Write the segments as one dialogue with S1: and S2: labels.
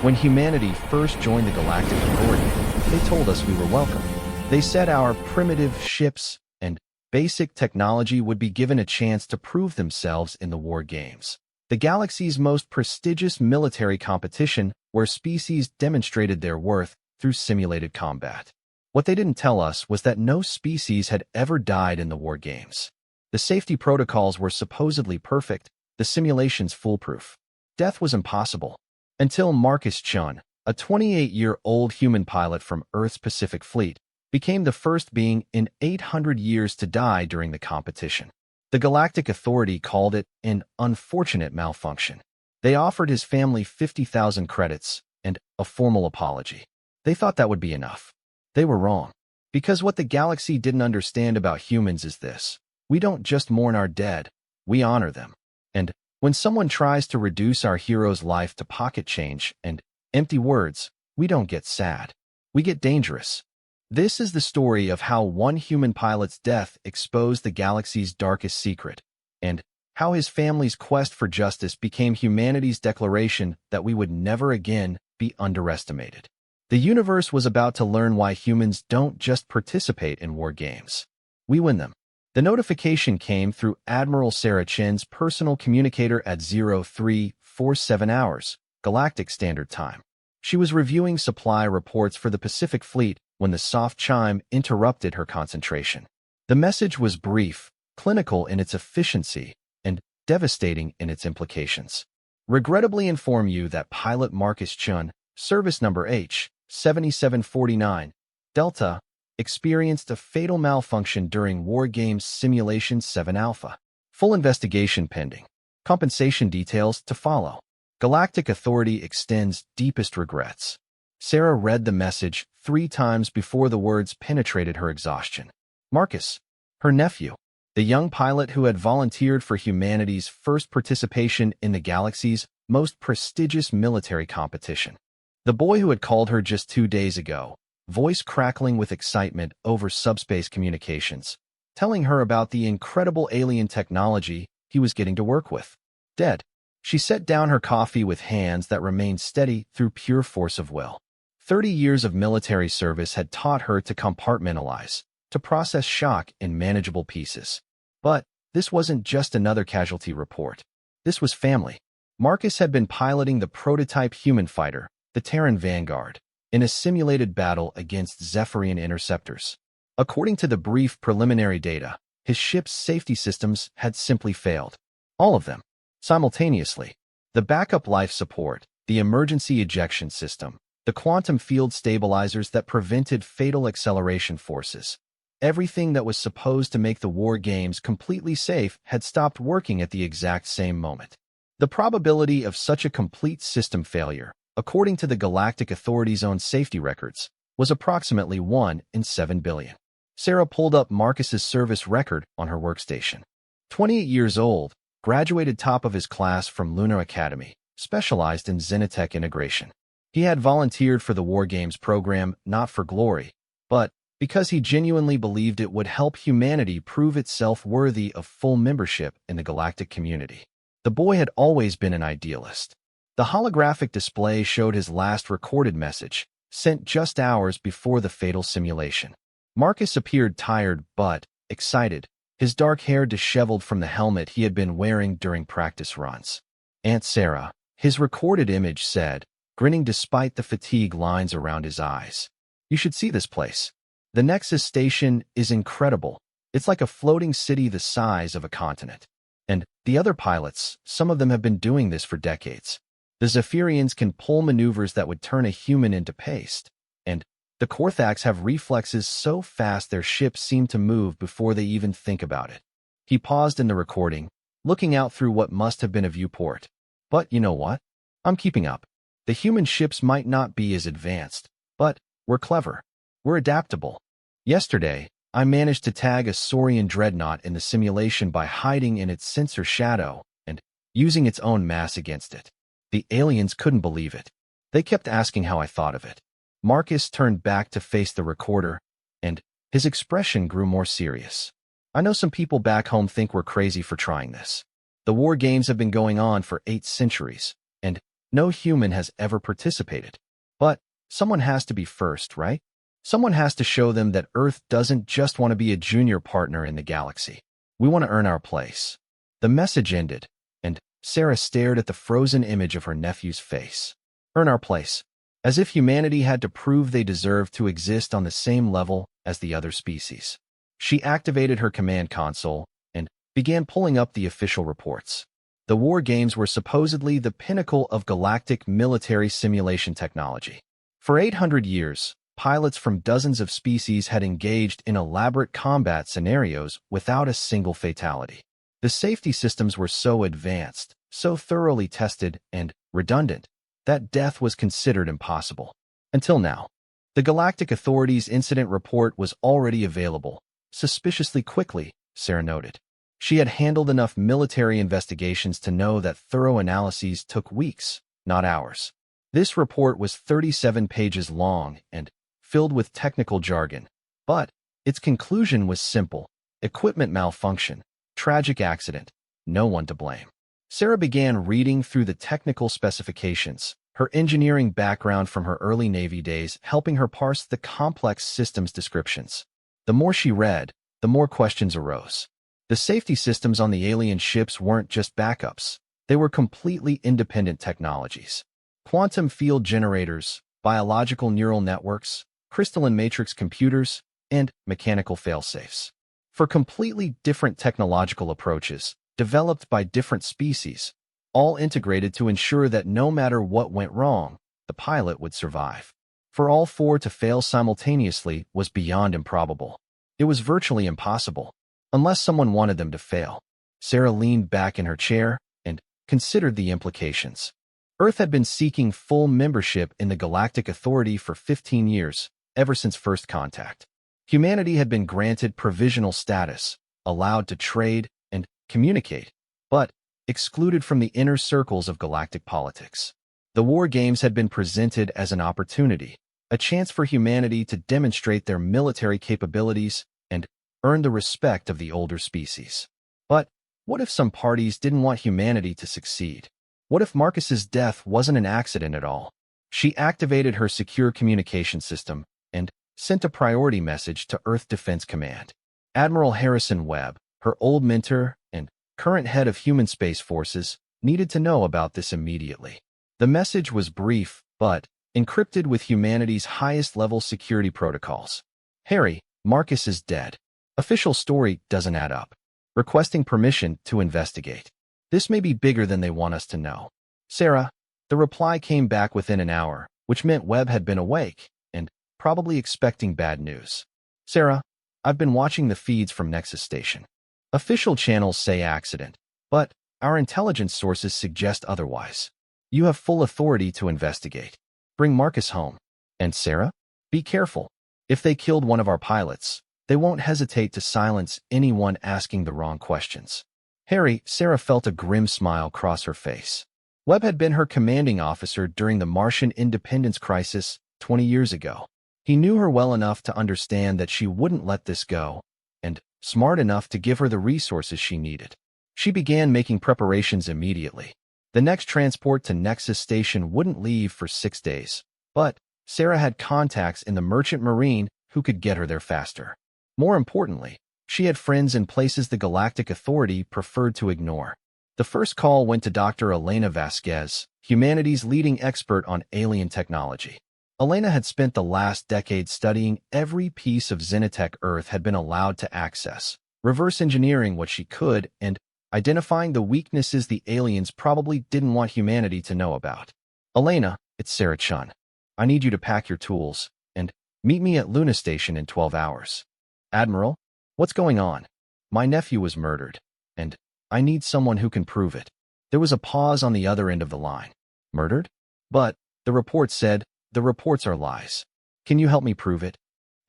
S1: When humanity first joined the Galactic Authority, they told us we were welcome. They said our primitive ships and basic technology would be given a chance to prove themselves in the war games, the galaxy's most prestigious military competition where species demonstrated their worth through simulated combat. What they didn't tell us was that no species had ever died in the war games. The safety protocols were supposedly perfect, the simulations foolproof. Death was impossible. Until Marcus Chun, a 28-year-old human pilot from Earth's Pacific Fleet, became the first being in 800 years to die during the competition. The Galactic Authority called it an unfortunate malfunction. They offered his family 50,000 credits and a formal apology. They thought that would be enough. They were wrong. Because what the galaxy didn't understand about humans is this: we don't just mourn our dead, we honor them. And when someone tries to reduce our hero's life to pocket change and empty words, we don't get sad. We get dangerous. This is the story of how one human pilot's death exposed the galaxy's darkest secret, and how his family's quest for justice became humanity's declaration that we would never again be underestimated. The universe was about to learn why humans don't just participate in war games. We win them. The notification came through Admiral Sarah Chen's personal communicator at 0347 hours, Galactic Standard Time. She was reviewing supply reports for the Pacific Fleet when the soft chime interrupted her concentration. The message was brief, clinical in its efficiency, and devastating in its implications. Regrettably inform you that pilot Marcus Chun, service number H7749, Delta, experienced a fatal malfunction during War Games Simulation 7 Alpha. Full investigation pending. Compensation details to follow. Galactic Authority extends deepest regrets. Sarah read the message 3 times before the words penetrated her exhaustion. Marcus, her nephew, the young pilot who had volunteered for humanity's first participation in the galaxy's most prestigious military competition. The boy who had called her just 2 days ago, voice crackling with excitement over subspace communications, telling her about the incredible alien technology he was getting to work with. Dead. She set down her coffee with hands that remained steady through pure force of will. 30 years of military service had taught her to compartmentalize, to process shock in manageable pieces. But this wasn't just another casualty report. This was family. Marcus had been piloting the prototype human fighter, the Terran Vanguard, in a simulated battle against Zephyrian interceptors. According to the brief preliminary data, his ship's safety systems had simply failed. All of them. Simultaneously. The backup life support, the emergency ejection system, the quantum field stabilizers that prevented fatal acceleration forces. Everything that was supposed to make the war games completely safe had stopped working at the exact same moment. The probability of such a complete system failure, according to the Galactic Authority's own safety records, was approximately 1 in 7 billion. Sarah pulled up Marcus's service record on her workstation. 28 years old, graduated top of his class from Lunar Academy, specialized in Xenotech integration. He had volunteered for the War Games program not for glory, but because he genuinely believed it would help humanity prove itself worthy of full membership in the galactic community. The boy had always been an idealist. The holographic display showed his last recorded message, sent just hours before the fatal simulation. Marcus appeared tired but excited, his dark hair disheveled from the helmet he had been wearing during practice runs. Aunt Sarah, his recorded image said, grinning despite the fatigue lines around his eyes. You should see this place. The Nexus station is incredible. It's like a floating city the size of a continent. And the other pilots, some of them have been doing this for decades. The Zephyrians can pull maneuvers that would turn a human into paste. And the Korthax have reflexes so fast their ships seem to move before they even think about it. He paused in the recording, looking out through what must have been a viewport. But you know what? I'm keeping up. The human ships might not be as advanced, but we're clever. We're adaptable. Yesterday, I managed to tag a Saurian dreadnought in the simulation by hiding in its sensor shadow and using its own mass against it. The aliens couldn't believe it. They kept asking how I thought of it. Marcus turned back to face the recorder, and his expression grew more serious. I know some people back home think we're crazy for trying this. The war games have been going on for 8 centuries, and No human has ever participated. But someone has to be first, right? Someone has to show them that Earth doesn't just want to be a junior partner in the galaxy. We want to earn our place. The message ended, and Sarah stared at the frozen image of her nephew's face. Earn our place. As if humanity had to prove they deserved to exist on the same level as the other species. She activated her command console and began pulling up the official reports. The war games were supposedly the pinnacle of galactic military simulation technology. For 800 years, pilots from dozens of species had engaged in elaborate combat scenarios without a single fatality. The safety systems were so advanced, so thoroughly tested, and redundant, that death was considered impossible. Until now. The Galactic Authority's incident report was already available, suspiciously quickly, Sarah noted. She had handled enough military investigations to know that thorough analyses took weeks, not hours. This report was 37 pages long and filled with technical jargon, but its conclusion was simple: equipment malfunction, tragic accident, no one to blame. Sarah began reading through the technical specifications, her engineering background from her early Navy days helping her parse the complex systems descriptions. The more she read, the more questions arose. The safety systems on the alien ships weren't just backups. They were completely independent technologies. Quantum field generators, biological neural networks, crystalline matrix computers, and mechanical failsafes. For completely different technological approaches, developed by different species, all integrated to ensure that no matter what went wrong, the pilot would survive. For all four to fail simultaneously was beyond improbable. It was virtually impossible, unless someone wanted them to fail. Sarah leaned back in her chair and considered the implications. Earth had been seeking full membership in the Galactic Authority for 15 years, ever since first contact. Humanity had been granted provisional status, allowed to trade and communicate, but excluded from the inner circles of galactic politics. The war games had been presented as an opportunity, a chance for humanity to demonstrate their military capabilities and earn the respect of the older species. But what if some parties didn't want humanity to succeed? What if Marcus's death wasn't an accident at all? She activated her secure communication system and sent a priority message to Earth Defense Command. Admiral Harrison Webb, her old mentor and current head of human space forces, needed to know about this immediately. The message was brief, but encrypted with humanity's highest-level security protocols. Harry, Marcus is dead. Official story doesn't add up. Requesting permission to investigate. This may be bigger than they want us to know. Sarah, the reply came back within an hour, which meant Webb had been awake and probably expecting bad news. Sarah, I've been watching the feeds from Nexus Station. Official channels say accident, but our intelligence sources suggest otherwise. You have full authority to investigate. Bring Marcus home. And Sarah? Be careful. If they killed one of our pilots, they won't hesitate to silence anyone asking the wrong questions. Harry, Sarah felt a grim smile cross her face. Webb had been her commanding officer during the Martian independence crisis 20 years ago. He knew her well enough to understand that she wouldn't let this go, and smart enough to give her the resources she needed. She began making preparations immediately. The next transport to Nexus Station wouldn't leave for 6 days, but Sarah had contacts in the Merchant Marine who could get her there faster. More importantly, she had friends in places the Galactic Authority preferred to ignore. The first call went to Dr. Elena Vasquez, humanity's leading expert on alien technology. Elena had spent the last decade studying every piece of Xenotech Earth had been allowed to access, reverse engineering what she could and identifying the weaknesses the aliens probably didn't want humanity to know about. Elena, it's Sarah Chun. I need you to pack your tools and meet me at Luna Station in 12 hours. Admiral, what's going on? My nephew was murdered, and I need someone who can prove it. There was a pause on the other end of the line. Murdered? But the report said, the reports are lies. Can you help me prove it?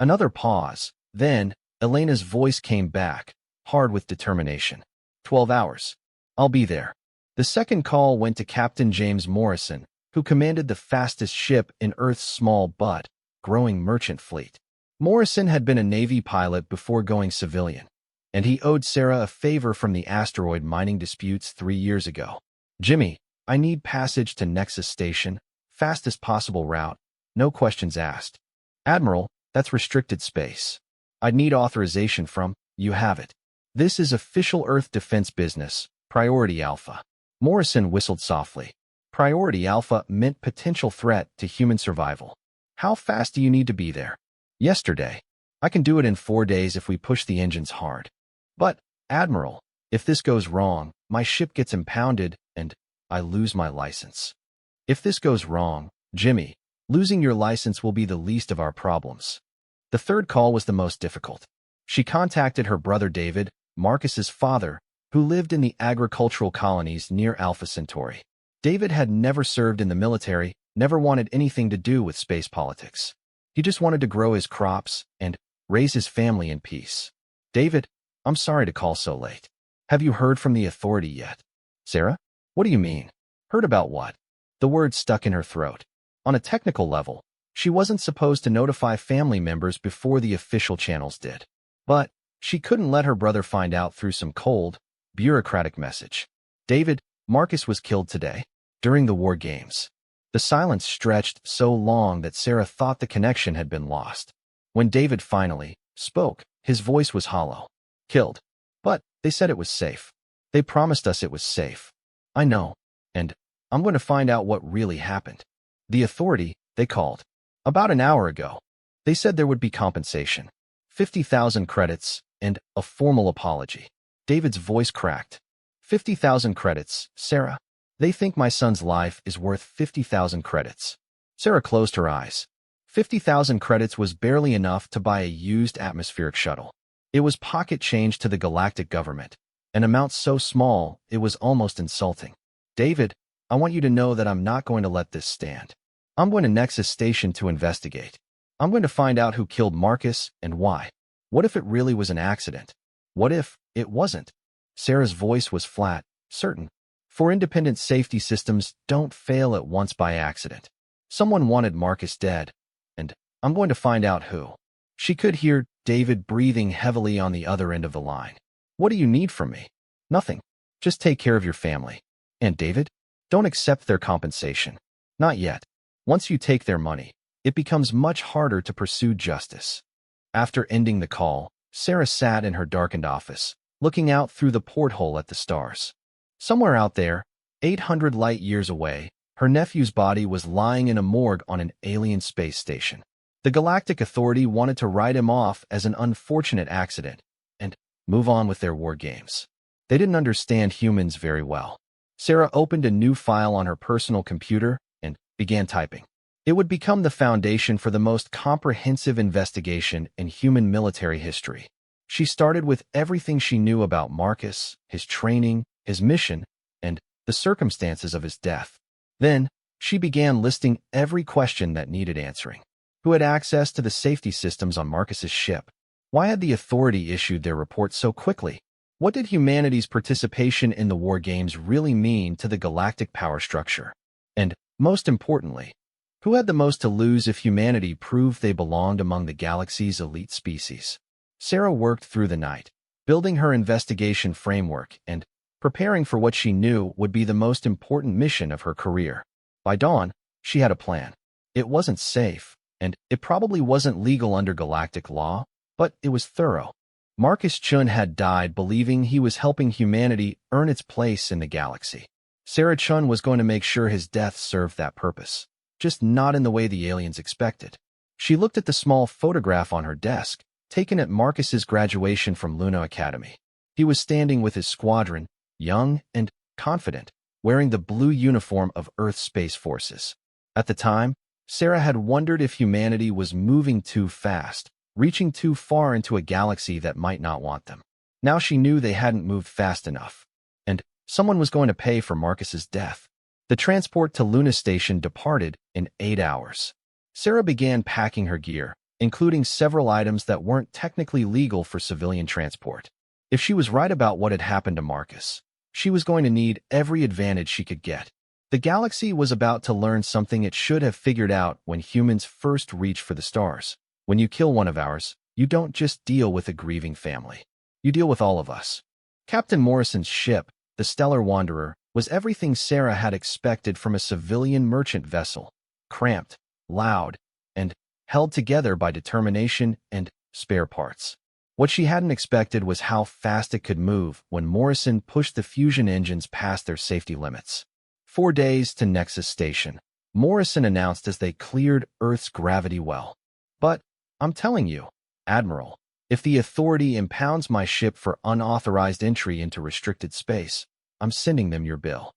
S1: Another pause. Then, Elena's voice came back, hard with determination. 12 hours. I'll be there. The second call went to Captain James Morrison, who commanded the fastest ship in Earth's small but growing merchant fleet. Morrison had been a Navy pilot before going civilian, and he owed Sarah a favor from the asteroid mining disputes 3 years ago. Jimmy, I need passage to Nexus Station, fastest possible route, no questions asked. Admiral, that's restricted space. I'd need authorization from, you have it. This is official Earth defense business, Priority Alpha. Morrison whistled softly. Priority Alpha meant potential threat to human survival. How fast do you need to be there? Yesterday. I can do it in 4 days if we push the engines hard. But, Admiral, if this goes wrong, my ship gets impounded and I lose my license. If this goes wrong, Jimmy, losing your license will be the least of our problems. The third call was the most difficult. She contacted her brother David, Marcus's father, who lived in the agricultural colonies near Alpha Centauri. David had never served in the military, never wanted anything to do with space politics. He just wanted to grow his crops and raise his family in peace. David, I'm sorry to call so late. Have you heard from the authority yet? Sarah? What do you mean? Heard about what? The word stuck in her throat. On a technical level, she wasn't supposed to notify family members before the official channels did. But she couldn't let her brother find out through some cold, bureaucratic message. David, Marcus was killed today, during the war games. The silence stretched so long that Sarah thought the connection had been lost. When David finally spoke, his voice was hollow. Killed. But they said it was safe. They promised us it was safe. I know. And I'm going to find out what really happened. The authority, they called. About an hour ago. They said there would be compensation. 50,000 credits and a formal apology. David's voice cracked. 50,000 credits, Sarah. They think my son's life is worth 50,000 credits. Sarah closed her eyes. 50,000 credits was barely enough to buy a used atmospheric shuttle. It was pocket change to the galactic government, an amount so small it was almost insulting. David, I want you to know that I'm not going to let this stand. I'm going to Nexus Station to investigate. I'm going to find out who killed Marcus and why. What if it really was an accident? What if it wasn't? Sarah's voice was flat, certain. For independent safety systems don't fail at once by accident. Someone wanted Marcus dead, and I'm going to find out who. She could hear David breathing heavily on the other end of the line. What do you need from me? Nothing. Just take care of your family. And David, don't accept their compensation. Not yet. Once you take their money, it becomes much harder to pursue justice. After ending the call, Sarah sat in her darkened office, looking out through the porthole at the stars. Somewhere out there, 800 light-years away, her nephew's body was lying in a morgue on an alien space station. The Galactic Authority wanted to write him off as an unfortunate accident and move on with their war games. They didn't understand humans very well. Sarah opened a new file on her personal computer and began typing. It would become the foundation for the most comprehensive investigation in human military history. She started with everything she knew about Marcus, his training, his mission, and the circumstances of his death. Then, she began listing every question that needed answering. Who had access to the safety systems on Marcus's ship? Why had the authority issued their report so quickly? What did humanity's participation in the war games really mean to the galactic power structure? And, most importantly, who had the most to lose if humanity proved they belonged among the galaxy's elite species? Sarah worked through the night, building her investigation framework and preparing for what she knew would be the most important mission of her career. By dawn, she had a plan. It wasn't safe, and it probably wasn't legal under galactic law, but it was thorough. Marcus Chun had died believing he was helping humanity earn its place in the galaxy. Sarah Chun was going to make sure his death served that purpose, just not in the way the aliens expected. She looked at the small photograph on her desk, taken at Marcus's graduation from Luna Academy. He was standing with his squadron, young and confident, wearing the blue uniform of Earth's Space Forces. At the time, Sarah had wondered if humanity was moving too fast, reaching too far into a galaxy that might not want them. Now she knew they hadn't moved fast enough, and someone was going to pay for Marcus's death. The transport to Luna Station departed in 8 hours. Sarah began packing her gear, including several items that weren't technically legal for civilian transport. If she was right about what had happened to Marcus, she was going to need every advantage she could get. The galaxy was about to learn something it should have figured out when humans first reached for the stars. When you kill one of ours, you don't just deal with a grieving family. You deal with all of us. Captain Morrison's ship, the Stellar Wanderer, was everything Sarah had expected from a civilian merchant vessel, cramped, loud, and held together by determination and spare parts. What she hadn't expected was how fast it could move when Morrison pushed the fusion engines past their safety limits. 4 days to Nexus Station, Morrison announced as they cleared Earth's gravity well. But, I'm telling you, Admiral, if the Authority impounds my ship for unauthorized entry into restricted space, I'm sending them your bill.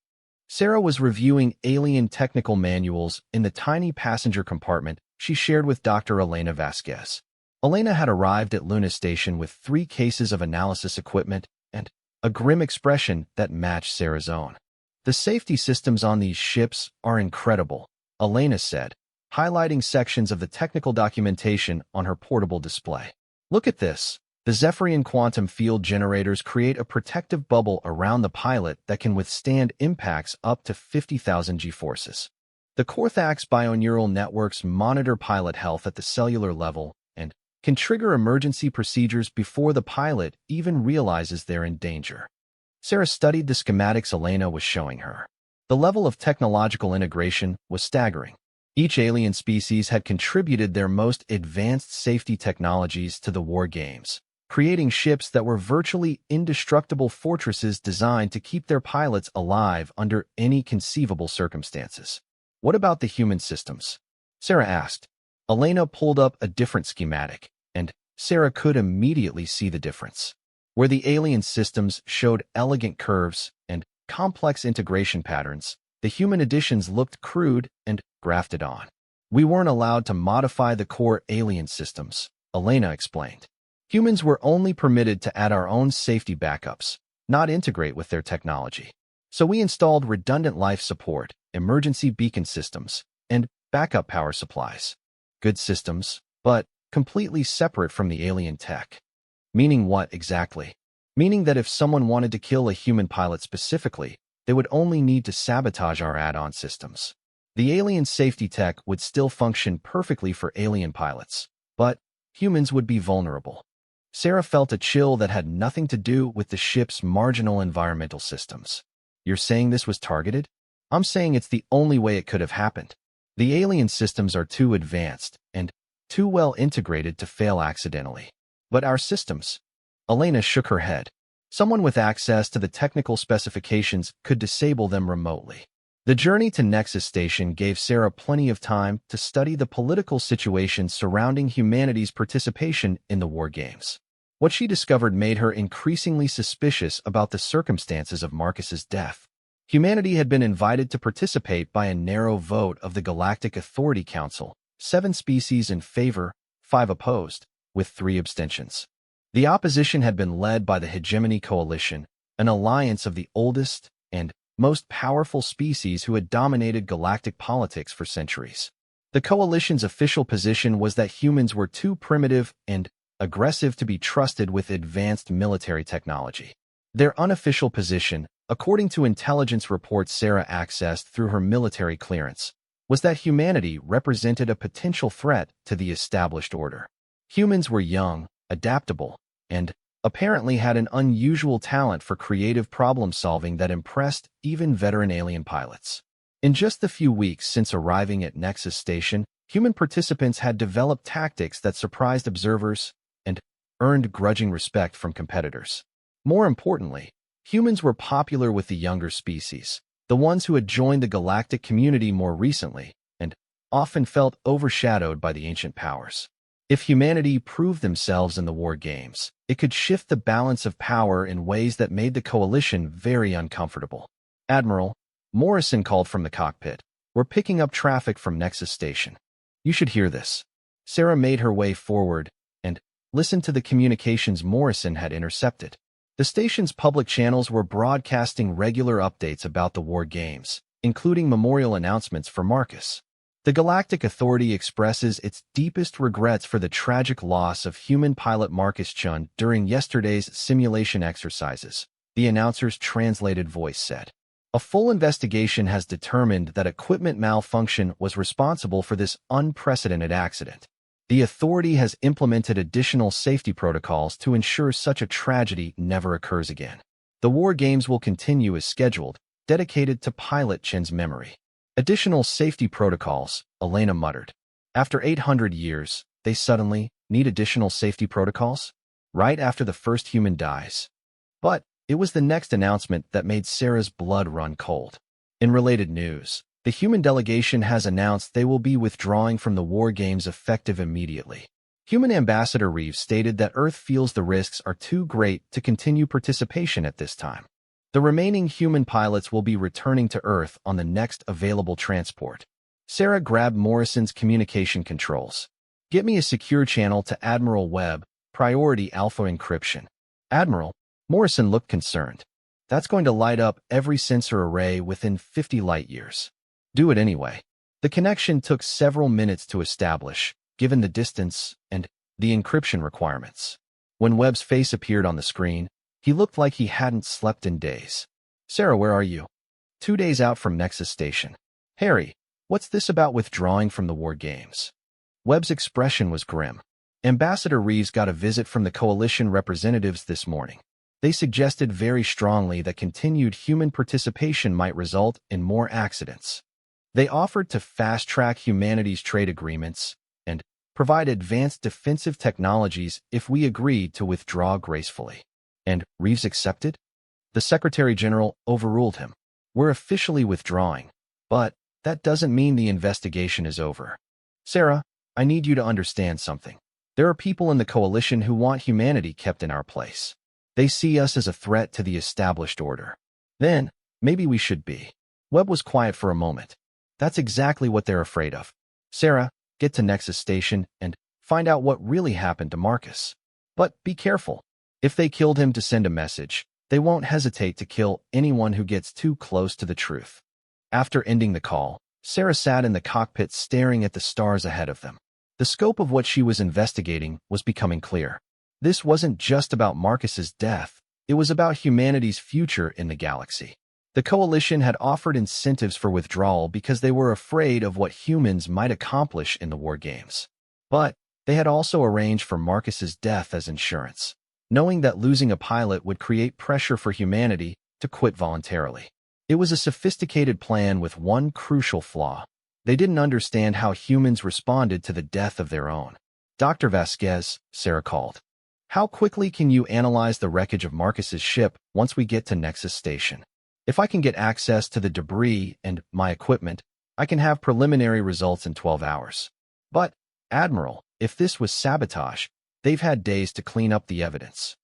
S1: Sarah was reviewing alien technical manuals in the tiny passenger compartment she shared with Dr. Elena Vasquez. Elena had arrived at Luna Station with 3 cases of analysis equipment and a grim expression that matched Sarah's own. The safety systems on these ships are incredible, Elena said, highlighting sections of the technical documentation on her portable display. Look at this. The Zephyrian quantum field generators create a protective bubble around the pilot that can withstand impacts up to 50,000 G-forces. The Corthax bioneural networks monitor pilot health at the cellular level and can trigger emergency procedures before the pilot even realizes they're in danger. Sarah studied the schematics Elena was showing her. The level of technological integration was staggering. Each alien species had contributed their most advanced safety technologies to the war games, creating ships that were virtually indestructible fortresses designed to keep their pilots alive under any conceivable circumstances. What about the human systems? Sarah asked. Elena pulled up a different schematic, and Sarah could immediately see the difference. Where the alien systems showed elegant curves and complex integration patterns, the human additions looked crude and grafted on. We weren't allowed to modify the core alien systems, Elena explained. Humans were only permitted to add our own safety backups, not integrate with their technology. So we installed redundant life support, emergency beacon systems, and backup power supplies. Good systems, but completely separate from the alien tech. Meaning what exactly? Meaning that if someone wanted to kill a human pilot specifically, they would only need to sabotage our add-on systems. The alien safety tech would still function perfectly for alien pilots, but humans would be vulnerable. Sarah felt a chill that had nothing to do with the ship's marginal environmental systems. You're saying this was targeted? I'm saying it's the only way it could have happened. The alien systems are too advanced and too well integrated to fail accidentally. But our systems? Elena shook her head. Someone with access to the technical specifications could disable them remotely. The journey to Nexus Station gave Sarah plenty of time to study the political situation surrounding humanity's participation in the war games. What she discovered made her increasingly suspicious about the circumstances of Marcus's death. Humanity had been invited to participate by a narrow vote of the Galactic Authority Council, 7 species in favor, 5 opposed, with 3 abstentions. The opposition had been led by the Hegemony Coalition, an alliance of the oldest and most powerful species who had dominated galactic politics for centuries. The coalition's official position was that humans were too primitive and aggressive to be trusted with advanced military technology. Their unofficial position, according to intelligence reports Sarah accessed through her military clearance, was that humanity represented a potential threat to the established order. Humans were young, adaptable, and apparently had an unusual talent for creative problem-solving that impressed even veteran alien pilots. In just the few weeks since arriving at Nexus Station, human participants had developed tactics that surprised observers and earned grudging respect from competitors. More importantly, humans were popular with the younger species, the ones who had joined the galactic community more recently and often felt overshadowed by the ancient powers. If humanity proved themselves in the war games, it could shift the balance of power in ways that made the coalition very uncomfortable. Admiral, Morrison called from the cockpit. We're picking up traffic from Nexus Station. You should hear this. Sarah made her way forward and listened to the communications Morrison had intercepted. The station's public channels were broadcasting regular updates about the war games, including memorial announcements for Marcus. The Galactic Authority expresses its deepest regrets for the tragic loss of human pilot Marcus Chun during yesterday's simulation exercises, the announcer's translated voice said. A full investigation has determined that equipment malfunction was responsible for this unprecedented accident. The Authority has implemented additional safety protocols to ensure such a tragedy never occurs again. The war games will continue as scheduled, dedicated to pilot Chen's memory. Additional safety protocols, Elena muttered. After 800 years, they suddenly need additional safety protocols? Right after the first human dies. But it was the next announcement that made Sarah's blood run cold. In related news, the human delegation has announced they will be withdrawing from the war games effective immediately. Human Ambassador Reeves stated that Earth feels the risks are too great to continue participation at this time. The remaining human pilots will be returning to Earth on the next available transport. Sarah grabbed Morrison's communication controls. Get me a secure channel to Admiral Webb, priority alpha encryption. Admiral, Morrison looked concerned. That's going to light up every sensor array within 50 light-years. Do it anyway. The connection took several minutes to establish, given the distance and the encryption requirements. When Webb's face appeared on the screen, he looked like he hadn't slept in days. Sarah, where are you? 2 days out from Nexus Station. Harry, what's this about withdrawing from the war games? Webb's expression was grim. Ambassador Reeves got a visit from the Coalition representatives this morning. They suggested very strongly that continued human participation might result in more accidents. They offered to fast-track humanity's trade agreements and provide advanced defensive technologies if we agreed to withdraw gracefully. And Reeves accepted? The Secretary General overruled him. We're officially withdrawing, but that doesn't mean the investigation is over. Sarah, I need you to understand something. There are people in the Coalition who want humanity kept in our place. They see us as a threat to the established order. Then, maybe we should be. Webb was quiet for a moment. That's exactly what they're afraid of. Sarah, get to Nexus Station and find out what really happened to Marcus. But be careful. If they killed him to send a message, they won't hesitate to kill anyone who gets too close to the truth. After ending the call, Sarah sat in the cockpit staring at the stars ahead of them. The scope of what she was investigating was becoming clear. This wasn't just about Marcus's death. It was about humanity's future in the galaxy. The Coalition had offered incentives for withdrawal because they were afraid of what humans might accomplish in the war games. But they had also arranged for Marcus's death as insurance, knowing that losing a pilot would create pressure for humanity to quit voluntarily. It was a sophisticated plan with one crucial flaw. They didn't understand how humans responded to the death of their own. Dr. Vasquez, Sarah called. How quickly can you analyze the wreckage of Marcus's ship once we get to Nexus Station? If I can get access to the debris and my equipment, I can have preliminary results in 12 hours. But, Admiral, if this was sabotage, they've had days to clean up the evidence.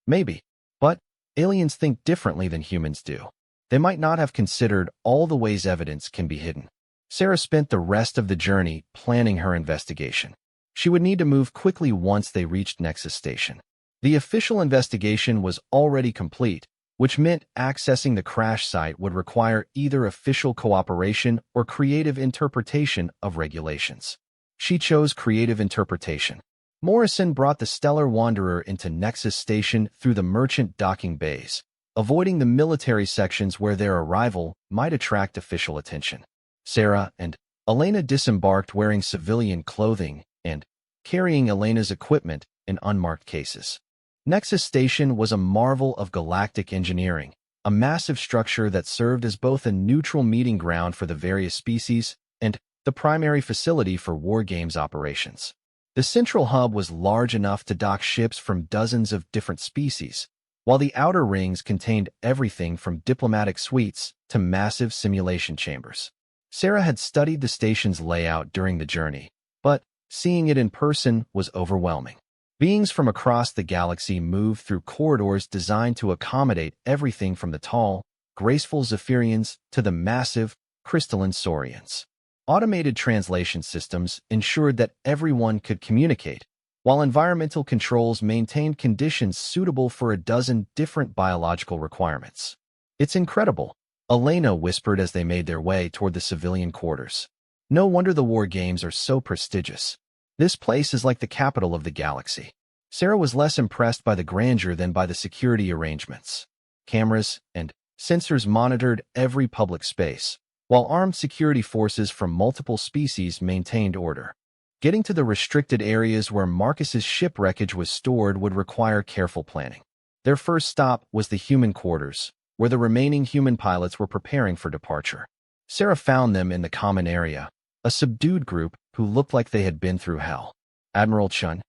S1: Maybe. But aliens think differently than humans do. They might not have considered all the ways evidence can be hidden. Sarah spent the rest of the journey planning her investigation. She would need to move quickly once they reached Nexus Station. The official investigation was already complete, which meant accessing the crash site would require either official cooperation or creative interpretation of regulations. She chose creative interpretation. Morrison brought the Stellar Wanderer into Nexus Station through the merchant docking bays, avoiding the military sections where their arrival might attract official attention. Sarah and Elena disembarked wearing civilian clothing and carrying Elena's equipment in unmarked cases. Nexus Station was a marvel of galactic engineering, a massive structure that served as both a neutral meeting ground for the various species and the primary facility for war games operations. The central hub was large enough to dock ships from dozens of different species, while the outer rings contained everything from diplomatic suites to massive simulation chambers. Sarah had studied the station's layout during the journey, but seeing it in person was overwhelming. Beings from across the galaxy moved through corridors designed to accommodate everything from the tall, graceful Zephyrians to the massive, crystalline Saurians. Automated translation systems ensured that everyone could communicate, while environmental controls maintained conditions suitable for a dozen different biological requirements. It's incredible, Elena whispered as they made their way toward the civilian quarters. No wonder the war games are so prestigious. This place is like the capital of the galaxy. Sarah was less impressed by the grandeur than by the security arrangements. Cameras and sensors monitored every public space, while armed security forces from multiple species maintained order. Getting to the restricted areas where Marcus's ship wreckage was stored would require careful planning. Their first stop was the human quarters, where the remaining human pilots were preparing for departure. Sarah found them in the common area, a subdued group who looked like they had been through hell. Admiral Chun,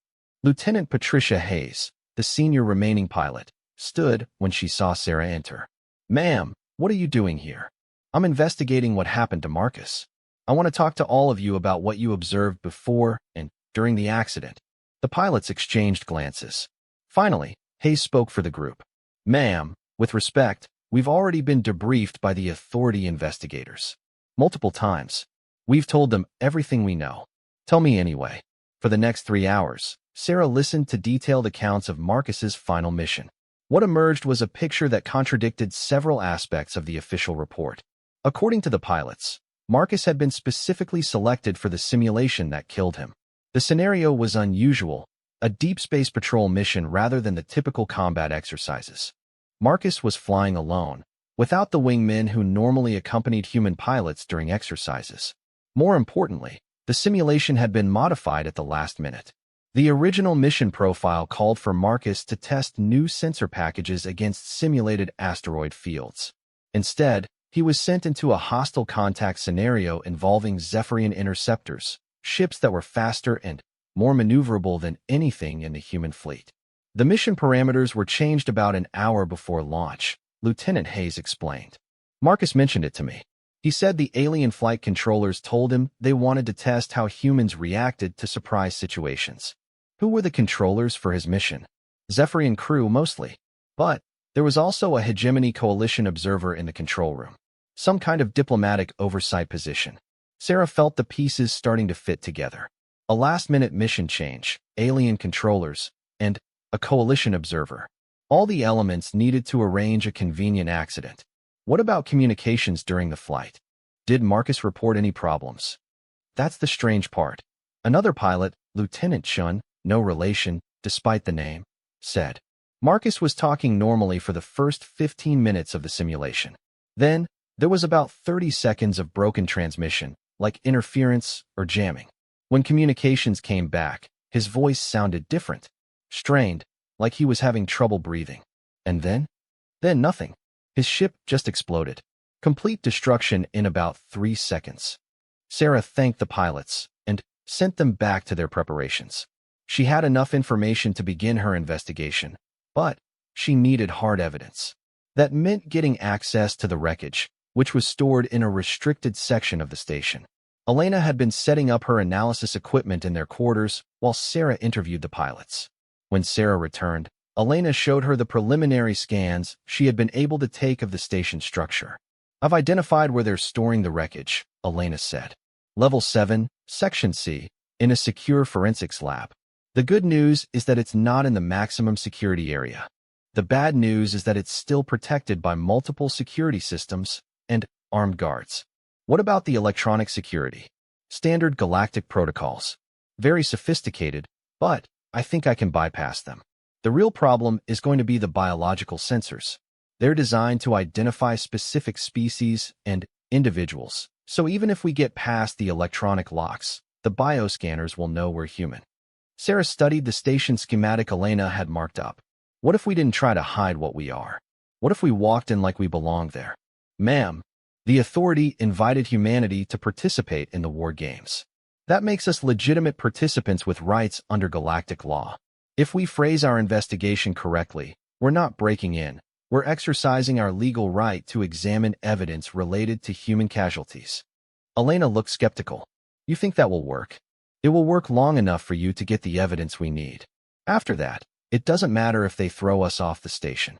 S1: Lieutenant Patricia Hayes, the senior remaining pilot, stood when she saw Sarah enter. "Ma'am, what are you doing here?" "I'm investigating what happened to Marcus. I want to talk to all of you about what you observed before and during the accident." The pilots exchanged glances. Finally, Hayes spoke for the group. "Ma'am, with respect, we've already been debriefed by the authority investigators. Multiple times. We've told them everything we know. Tell me anyway." For the next 3 hours, Sarah listened to detailed accounts of Marcus's final mission. What emerged was a picture that contradicted several aspects of the official report. According to the pilots, Marcus had been specifically selected for the simulation that killed him. The scenario was unusual, a deep space patrol mission rather than the typical combat exercises. Marcus was flying alone, without the wingmen who normally accompanied human pilots during exercises. More importantly, the simulation had been modified at the last minute. The original mission profile called for Marcus to test new sensor packages against simulated asteroid fields. Instead, he was sent into a hostile contact scenario involving Zephyrian interceptors, ships that were faster and more maneuverable than anything in the human fleet. The mission parameters were changed about an hour before launch, Lieutenant Hayes explained. "Marcus mentioned it to me. He said the alien flight controllers told him they wanted to test how humans reacted to surprise situations." Who were the controllers for his mission? Zephyrian crew mostly. But there was also a hegemony coalition observer in the control room. Some kind of diplomatic oversight position. Sarah felt the pieces starting to fit together. A last-minute mission change, alien controllers, and a coalition observer. All the elements needed to arrange a convenient accident. What about communications during the flight? Did Marcus report any problems? That's the strange part. Another pilot, Lieutenant Chun, no relation, despite the name, said. Marcus was talking normally for the first 15 minutes of the simulation. Then, there was about 30 seconds of broken transmission, like interference or jamming. When communications came back, his voice sounded different, strained, like he was having trouble breathing. And then nothing. His ship just exploded. Complete destruction in about 3 seconds. Sarah thanked the pilots and sent them back to their preparations. She had enough information to begin her investigation, but she needed hard evidence. That meant getting access to the wreckage, which was stored in a restricted section of the station. Elena had been setting up her analysis equipment in their quarters while Sarah interviewed the pilots. When Sarah returned, Elena showed her the preliminary scans she had been able to take of the station structure. "I've identified where they're storing the wreckage," Elena said. "Level 7, Section C, in a secure forensics lab. The good news is that it's not in the maximum security area. The bad news is that it's still protected by multiple security systems and armed guards." "What about the electronic security?" "Standard galactic protocols. Very sophisticated, but I think I can bypass them. The real problem is going to be the biological sensors. They're designed to identify specific species and individuals, so even if we get past the electronic locks, the bioscanners will know we're human." Sarah studied the station schematic Elena had marked up. "What if we didn't try to hide what we are? What if we walked in like we belonged there?" "Ma'am, the authority invited humanity to participate in the war games. That makes us legitimate participants with rights under galactic law. If we phrase our investigation correctly, we're not breaking in. We're exercising our legal right to examine evidence related to human casualties." Elena looked skeptical. "You think that will work? It will work long enough for you to get the evidence we need. After that, it doesn't matter if they throw us off the station."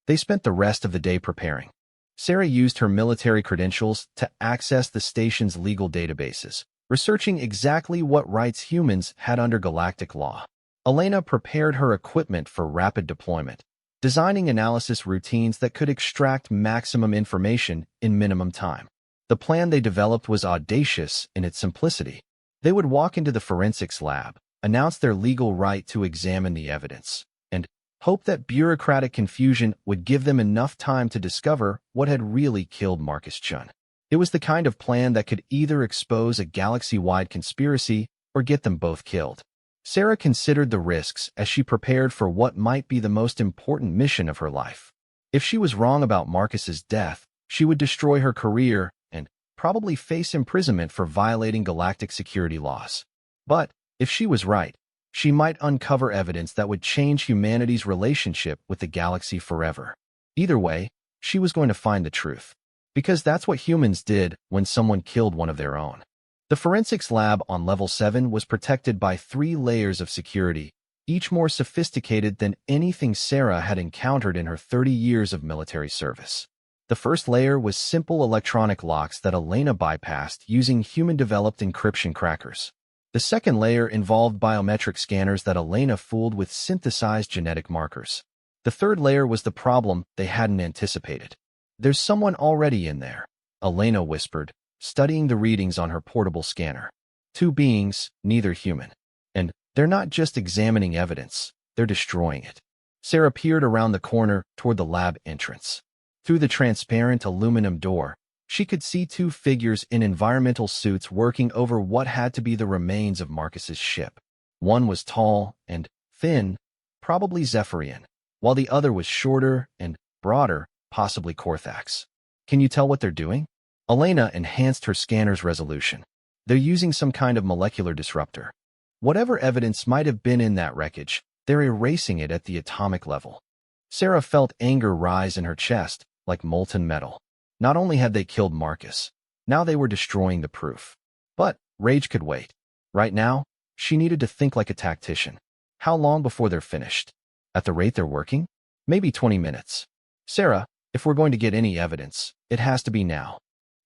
S1: They spent the rest of the day preparing. Sarah used her military credentials to access the station's legal databases, researching exactly what rights humans had under galactic law. Elena prepared her equipment for rapid deployment, designing analysis routines that could extract maximum information in minimum time. The plan they developed was audacious in its simplicity. They would walk into the forensics lab, announce their legal right to examine the evidence, and hope that bureaucratic confusion would give them enough time to discover what had really killed Marcus Chun. It was the kind of plan that could either expose a galaxy-wide conspiracy or get them both killed. Sarah considered the risks as she prepared for what might be the most important mission of her life. If she was wrong about Marcus's death, she would destroy her career and probably face imprisonment for violating galactic security laws. But if she was right, she might uncover evidence that would change humanity's relationship with the galaxy forever. Either way, she was going to find the truth. Because that's what humans did when someone killed one of their own. The forensics lab on level 7 was protected by 3 layers of security, each more sophisticated than anything Sarah had encountered in her 30 years of military service. The first layer was simple electronic locks that Elena bypassed using human-developed encryption crackers. The second layer involved biometric scanners that Elena fooled with synthesized genetic markers. The third layer was the problem they hadn't anticipated. "There's someone already in there," Elena whispered, studying the readings on her portable scanner. 2 beings, neither human. And they're not just examining evidence, they're destroying it. Sarah peered around the corner toward the lab entrance. Through the transparent aluminum door, she could see 2 figures in environmental suits working over what had to be the remains of Marcus's ship. One was tall and thin, probably Zephyrian, while the other was shorter and broader, possibly Korthax. "Can you tell what they're doing?" Elena enhanced her scanner's resolution. "They're using some kind of molecular disruptor. Whatever evidence might have been in that wreckage, they're erasing it at the atomic level." Sarah felt anger rise in her chest, like molten metal. Not only had they killed Marcus, now they were destroying the proof. But rage could wait. Right now, she needed to think like a tactician. How long before they're finished? At the rate they're working? Maybe 20 minutes. "Sarah, if we're going to get any evidence, it has to be now."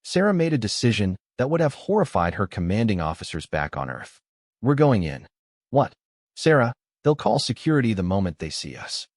S1: Sarah made a decision that would have horrified her commanding officers back on Earth. "We're going in." "What?" "Sarah, they'll call security the moment they see us."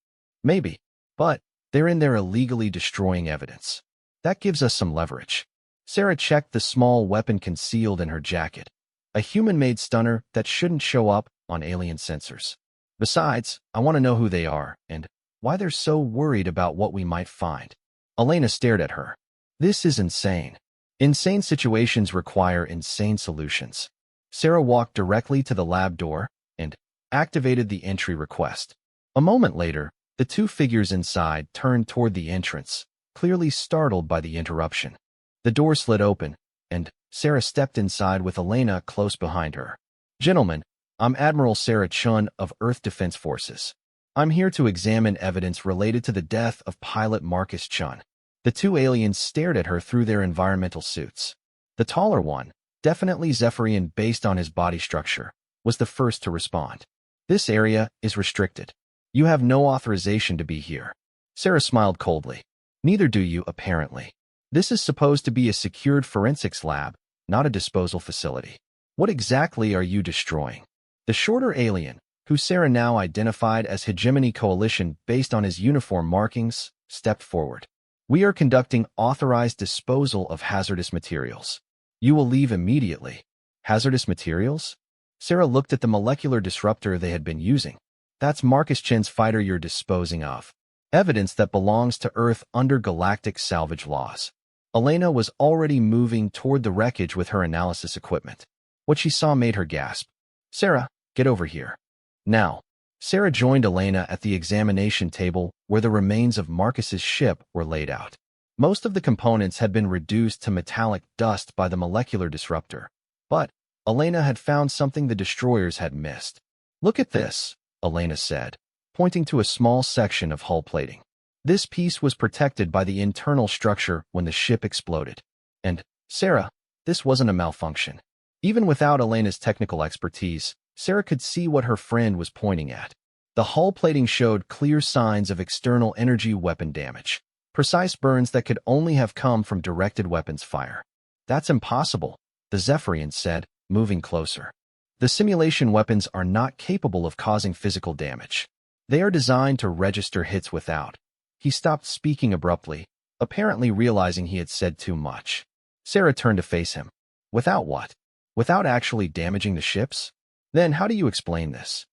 S1: "Maybe. But they're in there illegally destroying evidence. That gives us some leverage." Sarah checked the small weapon concealed in her jacket. A human-made stunner that shouldn't show up on alien sensors. "Besides, I want to know who they are and why they're so worried about what we might find." Elena stared at her. "This is insane. Insane situations require insane solutions." Sarah walked directly to the lab door and activated the entry request. A moment later, the 2 figures inside turned toward the entrance, clearly startled by the interruption. The door slid open, and Sarah stepped inside with Elena close behind her. "Gentlemen, I'm Admiral Sarah Chun of Earth Defense Forces. I'm here to examine evidence related to the death of pilot Marcus Chun." The 2 aliens stared at her through their environmental suits. The taller one, definitely Zephyrian based on his body structure, was the first to respond. "This area is restricted. You have no authorization to be here." Sarah smiled coldly. "Neither do you, apparently. This is supposed to be a secured forensics lab, not a disposal facility. What exactly are you destroying?" The shorter alien, who Sarah now identified as Hegemony Coalition based on his uniform markings, stepped forward. "We are conducting authorized disposal of hazardous materials. You will leave immediately." "Hazardous materials?" Sarah looked at the molecular disruptor they had been using. "That's Marcus Chen's fighter you're disposing of. Evidence that belongs to Earth under galactic salvage laws." Elena was already moving toward the wreckage with her analysis equipment. What she saw made her gasp. "Sarah, get over here. Now." Sarah joined Elena at the examination table where the remains of Marcus's ship were laid out. Most of the components had been reduced to metallic dust by the molecular disruptor. But Elena had found something the destroyers had missed. "Look at this," Elena said, pointing to a small section of hull plating. This piece was protected by the internal structure when the ship exploded. And, Sarah, this wasn't a malfunction. Even without Elena's technical expertise, Sarah could see what her friend was pointing at. The hull plating showed clear signs of external energy weapon damage, precise burns that could only have come from directed weapons fire. "That's impossible," the Zephyrian said, moving closer. "The simulation weapons are not capable of causing physical damage. They are designed to register hits without." He stopped speaking abruptly, apparently realizing he had said too much. Sarah turned to face him. "Without what? Without actually damaging the ships? Then how do you explain this?"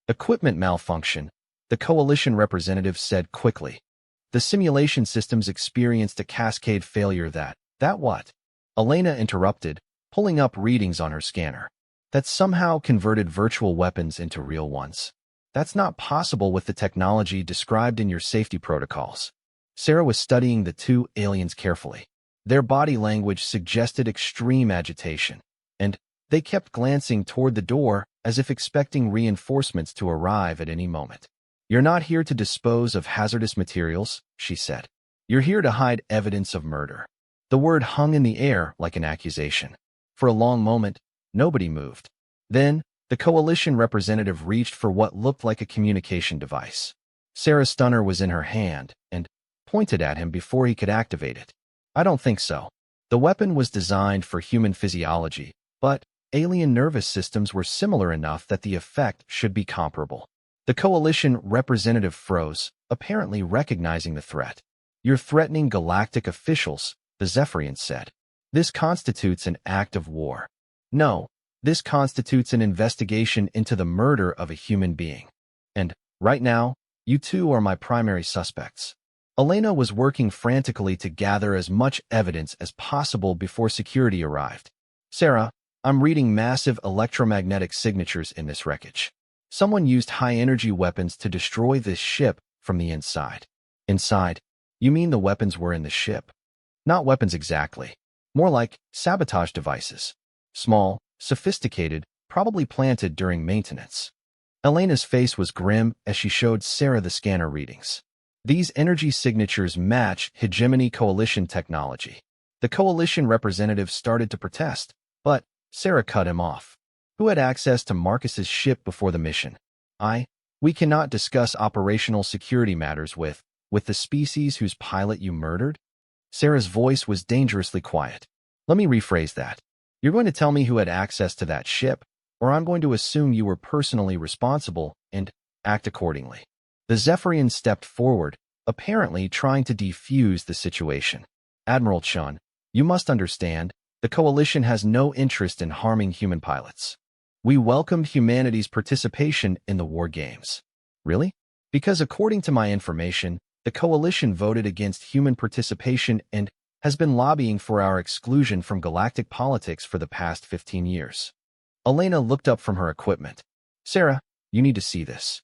S1: "Equipment malfunction," the Coalition representative said quickly. "The simulation systems experienced a cascade failure that what?" Elena interrupted, pulling up readings on her scanner. "That somehow converted virtual weapons into real ones. That's not possible with the technology described in your safety protocols." Sarah was studying the two aliens carefully. Their body language suggested extreme agitation, and they kept glancing toward the door as if expecting reinforcements to arrive at any moment. "You're not here to dispose of hazardous materials," she said. "You're here to hide evidence of murder." The word hung in the air like an accusation. For a long moment, nobody moved. Then, the coalition representative reached for what looked like a communication device. Sarah's stunner was in her hand and pointed at him before he could activate it. "I don't think so." The weapon was designed for human physiology, but alien nervous systems were similar enough that the effect should be comparable. The coalition representative froze, apparently recognizing the threat. "You're threatening galactic officials," the Zephyrian said. "This constitutes an act of war." "No, this constitutes an investigation into the murder of a human being. And, right now, you two are my primary suspects." Elena was working frantically to gather as much evidence as possible before security arrived. "Sarah, I'm reading massive electromagnetic signatures in this wreckage. Someone used high-energy weapons to destroy this ship from the inside." "Inside? You mean the weapons were in the ship?" "Not weapons exactly. More like sabotage devices. Small, sophisticated, probably planted during maintenance." Elena's face was grim as she showed Sarah the scanner readings. "These energy signatures match Hegemony Coalition technology." The Coalition representative started to protest, but Sarah cut him off. "Who had access to Marcus's ship before the mission?" We cannot discuss operational security matters with the species whose pilot you murdered." Sarah's voice was dangerously quiet. "Let me rephrase that. You're going to tell me who had access to that ship, or I'm going to assume you were personally responsible and act accordingly." The Zephyrian stepped forward, apparently trying to defuse the situation. "Admiral Chun, you must understand, the Coalition has no interest in harming human pilots. We welcomed humanity's participation in the war games." "Really?" "Because according to my information, the Coalition voted against human participation and has been lobbying for our exclusion from galactic politics for the past 15 years. Elena looked up from her equipment. "Sarah, you need to see this."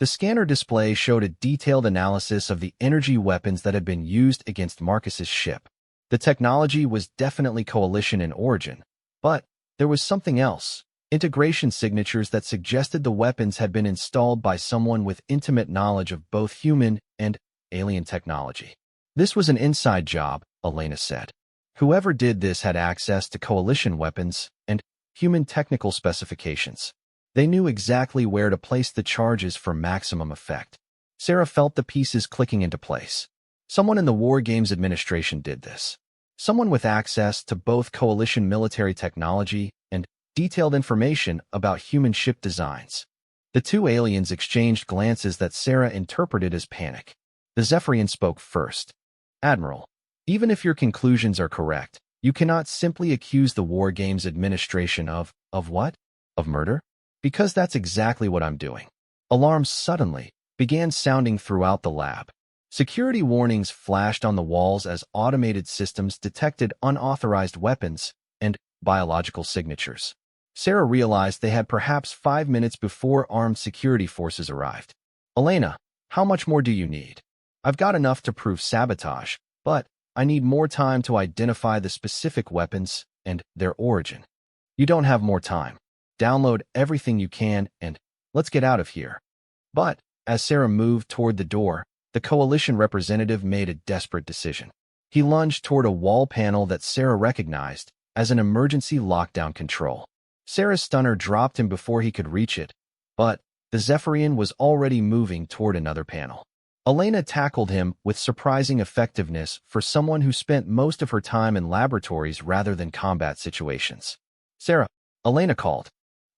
S1: The scanner display showed a detailed analysis of the energy weapons that had been used against Marcus's ship. The technology was definitely Coalition in origin, but there was something else: integration signatures that suggested the weapons had been installed by someone with intimate knowledge of both human and alien technology. "This was an inside job," Elena said. "Whoever did this had access to Coalition weapons and human technical specifications. They knew exactly where to place the charges for maximum effect." Sarah felt the pieces clicking into place. Someone in the War Games administration did this. Someone with access to both Coalition military technology and detailed information about human ship designs. The two aliens exchanged glances that Sarah interpreted as panic. The Zephyrian spoke first. "Admiral, even if your conclusions are correct, you cannot simply accuse the War Games administration of what? Of murder? Because that's exactly what I'm doing." Alarms suddenly began sounding throughout the lab. Security warnings flashed on the walls as automated systems detected unauthorized weapons and biological signatures. Sarah realized they had perhaps 5 minutes before armed security forces arrived. "Elena, how much more do you need?" "I've got enough to prove sabotage, but I need more time to identify the specific weapons and their origin." "You don't have more time. Download everything you can and let's get out of here." But as Sarah moved toward the door, the Coalition representative made a desperate decision. He lunged toward a wall panel that Sarah recognized as an emergency lockdown control. Sarah's stunner dropped him before he could reach it, but the Zephyrian was already moving toward another panel. Elena tackled him with surprising effectiveness for someone who spent most of her time in laboratories rather than combat situations. "Sarah," Elena called.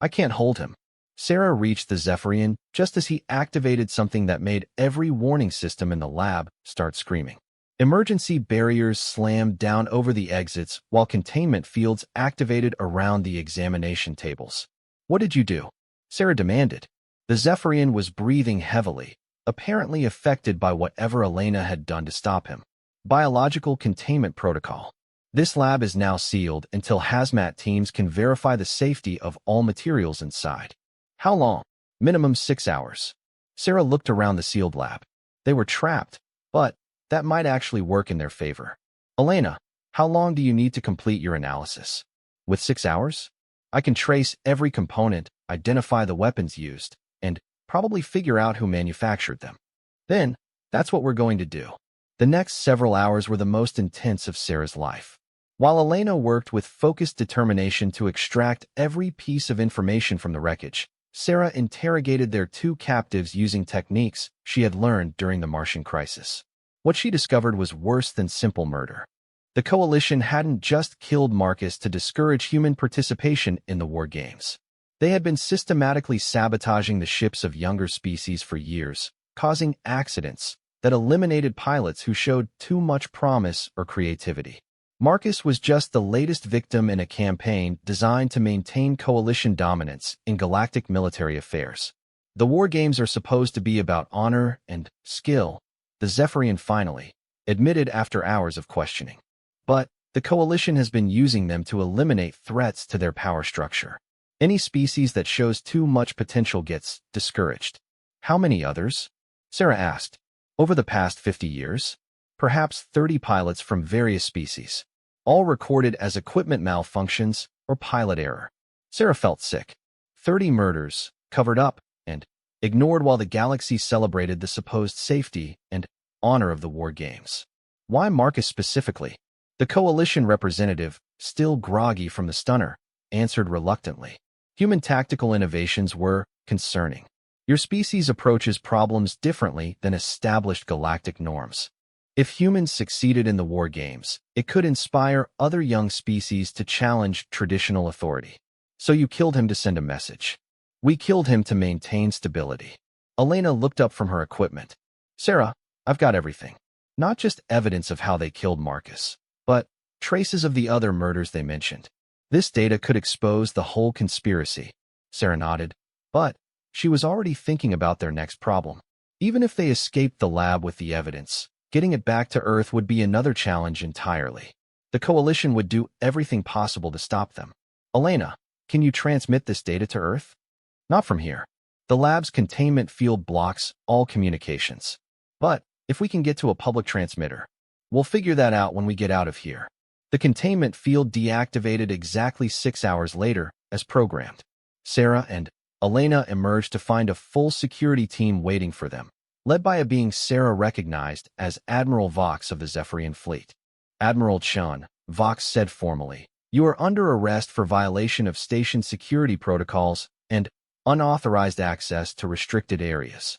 S1: "I can't hold him." Sarah reached the Zephyrian just as he activated something that made every warning system in the lab start screaming. Emergency barriers slammed down over the exits while containment fields activated around the examination tables. "What did you do?" Sarah demanded. The Zephyrian was breathing heavily, apparently affected by whatever Elena had done to stop him. "Biological containment protocol. This lab is now sealed until hazmat teams can verify the safety of all materials inside." "How long?" "Minimum 6 hours." Sarah looked around the sealed lab. They were trapped, but that might actually work in their favor. Elena, how long do you need to complete your analysis? With 6 hours? I can trace every component, identify the weapons used, and probably figure out who manufactured them. Then, that's what we're going to do. The next several hours were the most intense of Sarah's life. While Elena worked with focused determination to extract every piece of information from the wreckage, Sarah interrogated their 2 captives using techniques she had learned during the Martian crisis. What she discovered was worse than simple murder. The Coalition hadn't just killed Marcus to discourage human participation in the war games. They had been systematically sabotaging the ships of younger species for years, causing accidents that eliminated pilots who showed too much promise or creativity. Marcus was just the latest victim in a campaign designed to maintain Coalition dominance in galactic military affairs. The war games are supposed to be about honor and skill, the Zephyrian finally admitted after hours of questioning. But the Coalition has been using them to eliminate threats to their power structure. Any species that shows too much potential gets discouraged. How many others? Sarah asked. Over the past 50 years, perhaps 30 pilots from various species, all recorded as equipment malfunctions or pilot error. Sarah felt sick. 30 murders, covered up and ignored while the galaxy celebrated the supposed safety and honor of the war games. Why Marcus specifically? The Coalition representative, still groggy from the stunner, answered reluctantly. Human tactical innovations were concerning. Your species approaches problems differently than established galactic norms. If humans succeeded in the war games, it could inspire other young species to challenge traditional authority. So you killed him to send a message. We killed him to maintain stability. Elena looked up from her equipment. Sarah, I've got everything. Not just evidence of how they killed Marcus, but traces of the other murders they mentioned. This data could expose the whole conspiracy. Sarah nodded. But she was already thinking about their next problem. Even if they escaped the lab with the evidence, getting it back to Earth would be another challenge entirely. The Coalition would do everything possible to stop them. Elena, can you transmit this data to Earth? Not from here. The lab's containment field blocks all communications. But if we can get to a public transmitter, we'll figure that out when we get out of here. The containment field deactivated exactly 6 hours later, as programmed. Sarah and Elena emerged to find a full security team waiting for them, led by a being Sarah recognized as Admiral Vox of the Zephyrian fleet. Admiral Chun, Vox said formally, you are under arrest for violation of station security protocols and unauthorized access to restricted areas.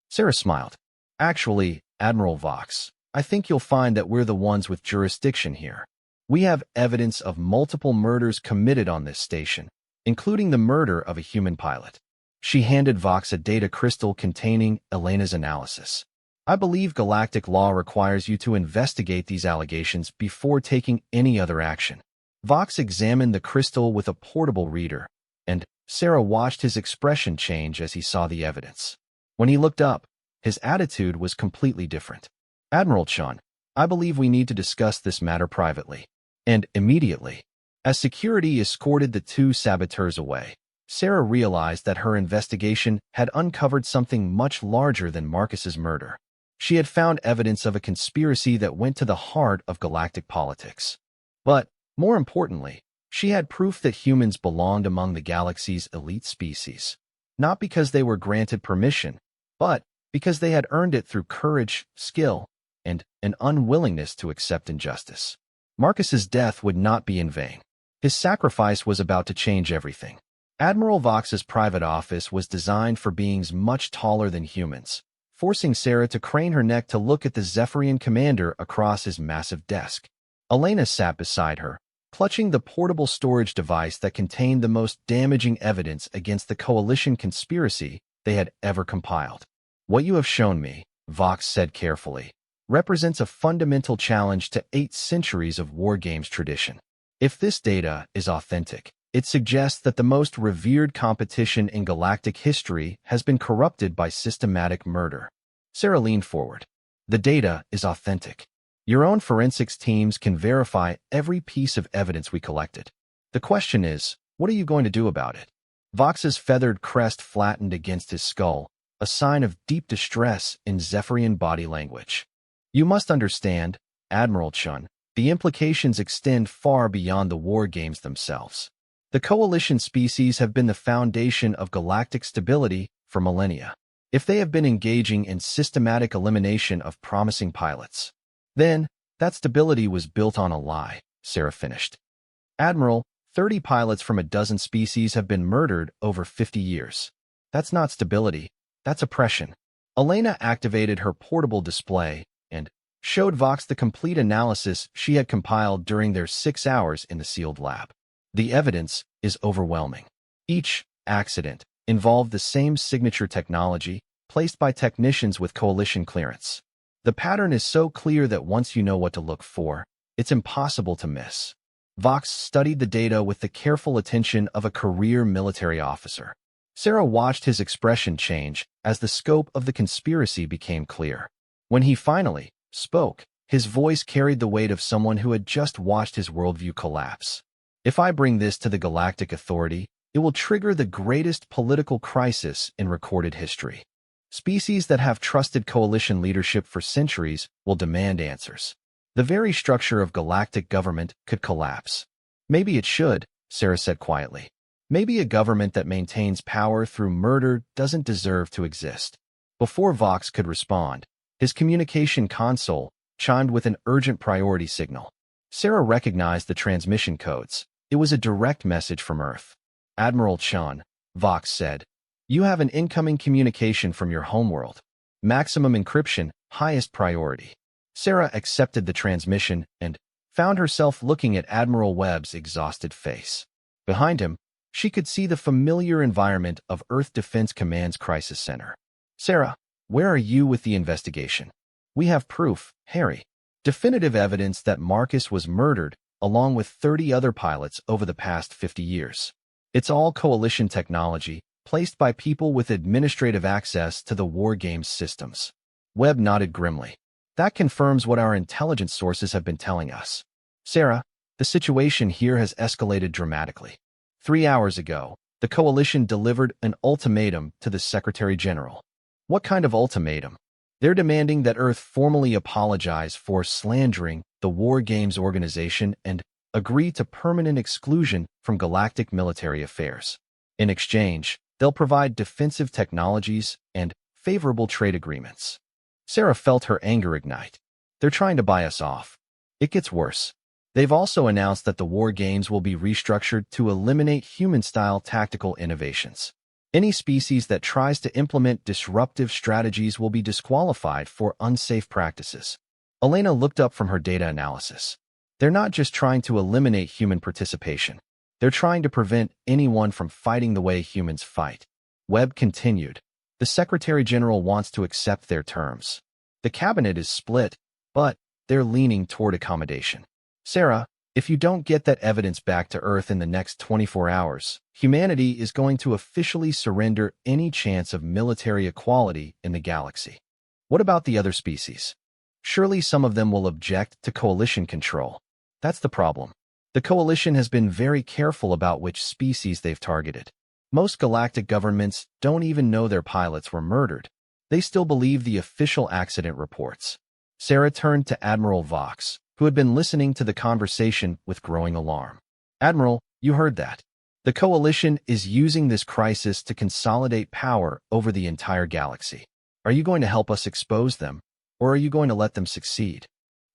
S1: Sarah smiled. Actually, Admiral Vox, I think you'll find that we're the ones with jurisdiction here. We have evidence of multiple murders committed on this station, including the murder of a human pilot. She handed Vox a data crystal containing Elena's analysis. I believe galactic law requires you to investigate these allegations before taking any other action. Vox examined the crystal with a portable reader, and Sarah watched his expression change as he saw the evidence. When he looked up, his attitude was completely different. Admiral Chun, I believe we need to discuss this matter privately. And immediately. As security escorted the 2 saboteurs away, Sarah realized that her investigation had uncovered something much larger than Marcus's murder. She had found evidence of a conspiracy that went to the heart of galactic politics. But, more importantly, she had proof that humans belonged among the galaxy's elite species. Not because they were granted permission, but because they had earned it through courage, skill, and an unwillingness to accept injustice. Marcus's death would not be in vain. His sacrifice was about to change everything. Admiral Vox's private office was designed for beings much taller than humans, forcing Sarah to crane her neck to look at the Zephyrian commander across his massive desk. Elena sat beside her, clutching the portable storage device that contained the most damaging evidence against the Coalition conspiracy they had ever compiled. What you have shown me, Vox said carefully, represents a fundamental challenge to 8 centuries of war games tradition. If this data is authentic, it suggests that the most revered competition in galactic history has been corrupted by systematic murder. Sarah leaned forward. The data is authentic. Your own forensics teams can verify every piece of evidence we collected. The question is, what are you going to do about it? Vox's feathered crest flattened against his skull, a sign of deep distress in Zephyrian body language. You must understand, Admiral Chun, the implications extend far beyond the war games themselves. The coalition species have been the foundation of galactic stability for millennia. If they have been engaging in systematic elimination of promising pilots, then that stability was built on a lie, Sarah finished. Admiral, 30 pilots from a dozen species have been murdered over 50 years. That's not stability, that's oppression. Elena activated her portable display and showed Vox the complete analysis she had compiled during their 6 hours in the sealed lab. The evidence is overwhelming. Each accident involved the same signature technology placed by technicians with coalition clearance. The pattern is so clear that once you know what to look for, it's impossible to miss. Vox studied the data with the careful attention of a career military officer. Sarah watched his expression change as the scope of the conspiracy became clear. When he finally spoke, his voice carried the weight of someone who had just watched his worldview collapse. If I bring this to the Galactic Authority, it will trigger the greatest political crisis in recorded history. Species that have trusted coalition leadership for centuries will demand answers. The very structure of galactic government could collapse. Maybe it should, Sarah said quietly. Maybe a government that maintains power through murder doesn't deserve to exist. Before Vox could respond, his communication console chimed with an urgent priority signal. Sarah recognized the transmission codes. It was a direct message from Earth. Admiral Chun, Vox said, you have an incoming communication from your homeworld. Maximum encryption, highest priority. Sarah accepted the transmission and found herself looking at Admiral Webb's exhausted face. Behind him, she could see the familiar environment of Earth Defense Command's Crisis Center. Sarah, where are you with the investigation? We have proof, Harry. Definitive evidence that Marcus was murdered, along with 30 other pilots over the past 50 years. It's all coalition technology, placed by people with administrative access to the war games systems. Webb nodded grimly. That confirms what our intelligence sources have been telling us. Sarah, the situation here has escalated dramatically. 3 hours ago, the coalition delivered an ultimatum to the Secretary General. What kind of ultimatum? They're demanding that Earth formally apologize for slandering the War Games organization and agree to permanent exclusion from galactic military affairs. In exchange, they'll provide defensive technologies and favorable trade agreements. Sarah felt her anger ignite. They're trying to buy us off. It gets worse. They've also announced that the war games will be restructured to eliminate human-style tactical innovations. Any species that tries to implement disruptive strategies will be disqualified for unsafe practices. Elena looked up from her data analysis. They're not just trying to eliminate human participation. They're trying to prevent anyone from fighting the way humans fight. Webb continued. The Secretary General wants to accept their terms. The cabinet is split, but they're leaning toward accommodation. Sarah, if you don't get that evidence back to Earth in the next 24 hours, humanity is going to officially surrender any chance of military equality in the galaxy. What about the other species? Surely some of them will object to coalition control. That's the problem. The coalition has been very careful about which species they've targeted. Most galactic governments don't even know their pilots were murdered. They still believe the official accident reports. Sarah turned to Admiral Vox, who had been listening to the conversation with growing alarm. Admiral, you heard that. The coalition is using this crisis to consolidate power over the entire galaxy. Are you going to help us expose them, or are you going to let them succeed?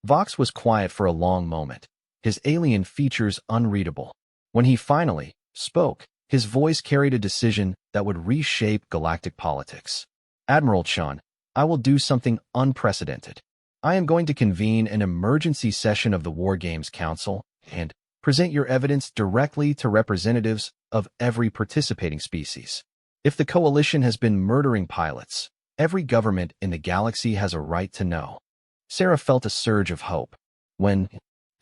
S1: Vox was quiet for a long moment, his alien features unreadable. When he finally spoke, his voice carried a decision that would reshape galactic politics. Admiral Chun, I will do something unprecedented. I am going to convene an emergency session of the War Games Council and present your evidence directly to representatives of every participating species. If the coalition has been murdering pilots, every government in the galaxy has a right to know. Sarah felt a surge of hope.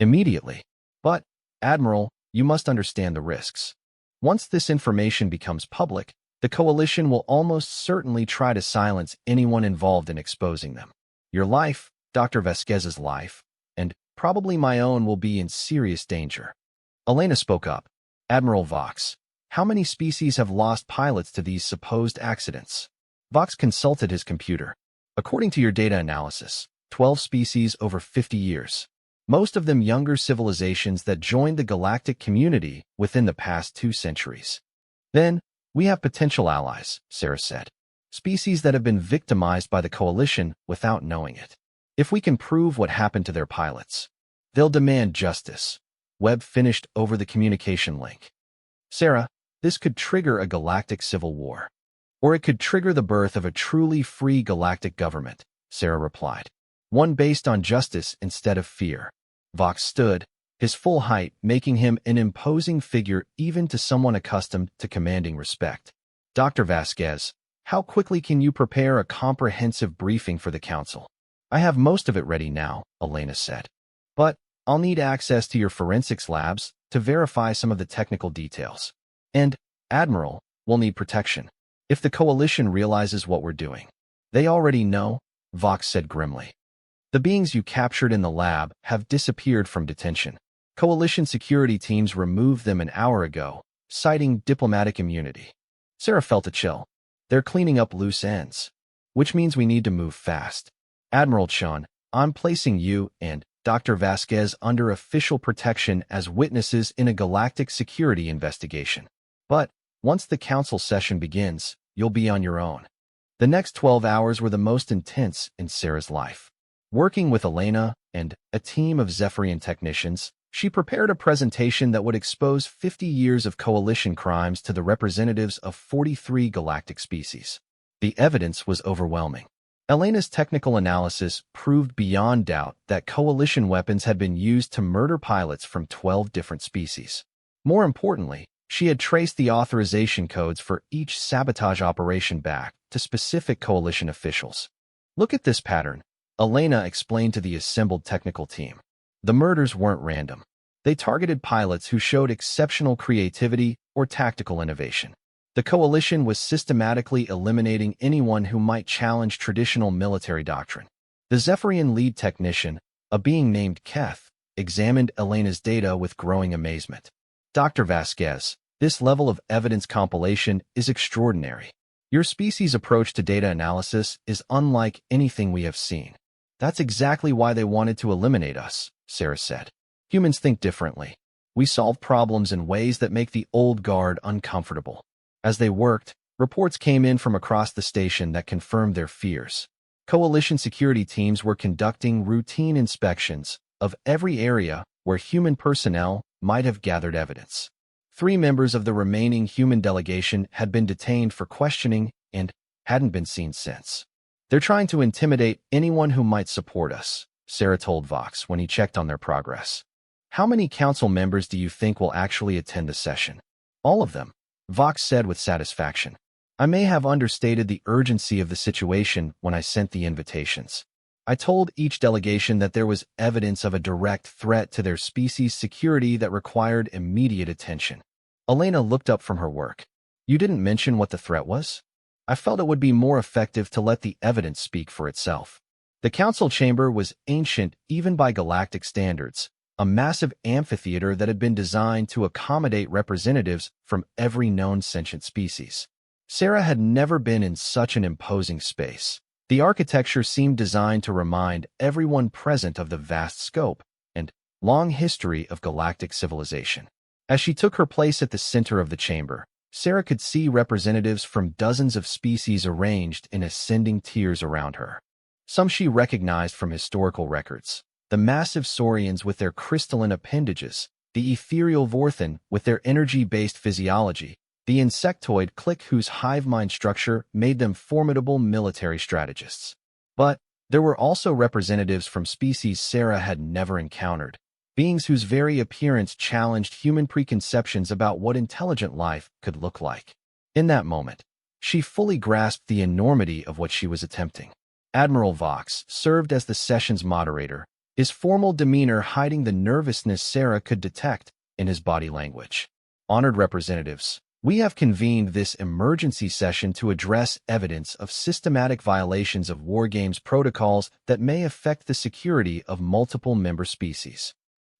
S1: Immediately. But, Admiral, you must understand the risks. Once this information becomes public, the coalition will almost certainly try to silence anyone involved in exposing them. Your life, Dr. Vasquez's life, and probably my own will be in serious danger. Elena spoke up. Admiral Vox, how many species have lost pilots to these supposed accidents? Vox consulted his computer. According to your data analysis, 12 species over 50 years. Most of them younger civilizations that joined the galactic community within the past 2 centuries. Then, we have potential allies, Sarah said. Species that have been victimized by the Coalition without knowing it. If we can prove what happened to their pilots, they'll demand justice. Webb finished over the communication link. Sarah, this could trigger a galactic civil war. Or it could trigger the birth of a truly free galactic government, Sarah replied. One based on justice instead of fear. Vox stood, his full height making him an imposing figure even to someone accustomed to commanding respect. Dr. Vasquez, how quickly can you prepare a comprehensive briefing for the Council? I have most of it ready now, Elena said. But I'll need access to your forensics labs to verify some of the technical details. And, Admiral, we'll need protection. If the Coalition realizes what we're doing. They already know, Vox said grimly. The beings you captured in the lab have disappeared from detention. Coalition security teams removed them an hour ago, citing diplomatic immunity. Sarah felt a chill. They're cleaning up loose ends. Which means we need to move fast. Admiral Chun, I'm placing you and Dr. Vasquez under official protection as witnesses in a galactic security investigation. But, once the Council session begins, you'll be on your own. The next 12 hours were the most intense in Sarah's life. Working with Elena and a team of Zephyrian technicians, she prepared a presentation that would expose 50 years of Coalition crimes to the representatives of 43 galactic species. The evidence was overwhelming. Elena's technical analysis proved beyond doubt that Coalition weapons had been used to murder pilots from 12 different species. More importantly, she had traced the authorization codes for each sabotage operation back to specific Coalition officials. Look at this pattern, Elena explained to the assembled technical team. The murders weren't random. They targeted pilots who showed exceptional creativity or tactical innovation. The Coalition was systematically eliminating anyone who might challenge traditional military doctrine. The Zephyrian lead technician, a being named Keth, examined Elena's data with growing amazement. Dr. Vasquez, this level of evidence compilation is extraordinary. Your species' approach to data analysis is unlike anything we have seen. That's exactly why they wanted to eliminate us, Sarah said. Humans think differently. We solve problems in ways that make the old guard uncomfortable. As they worked, reports came in from across the station that confirmed their fears. Coalition security teams were conducting routine inspections of every area where human personnel might have gathered evidence. 3 members of the remaining human delegation had been detained for questioning and hadn't been seen since. They're trying to intimidate anyone who might support us, Sarah told Vox when he checked on their progress. How many council members do you think will actually attend the session? All of them, Vox said with satisfaction. I may have understated the urgency of the situation when I sent the invitations. I told each delegation that there was evidence of a direct threat to their species' security that required immediate attention. Elena looked up from her work. You didn't mention what the threat was? I felt it would be more effective to let the evidence speak for itself. The council chamber was ancient even by galactic standards, a massive amphitheater that had been designed to accommodate representatives from every known sentient species. Sarah had never been in such an imposing space. The architecture seemed designed to remind everyone present of the vast scope and long history of galactic civilization. As she took her place at the center of the chamber, Sarah could see representatives from dozens of species arranged in ascending tiers around her. Some she recognized from historical records. The massive saurians with their crystalline appendages, the ethereal Vorthan with their energy-based physiology, the insectoid clique whose hive mind structure made them formidable military strategists. But there were also representatives from species Sarah had never encountered, beings whose very appearance challenged human preconceptions about what intelligent life could look like. In that moment, she fully grasped the enormity of what she was attempting. Admiral Vox served as the session's moderator, his formal demeanor hiding the nervousness Sarah could detect in his body language. Honored representatives, we have convened this emergency session to address evidence of systematic violations of Wargames protocols that may affect the security of multiple member species.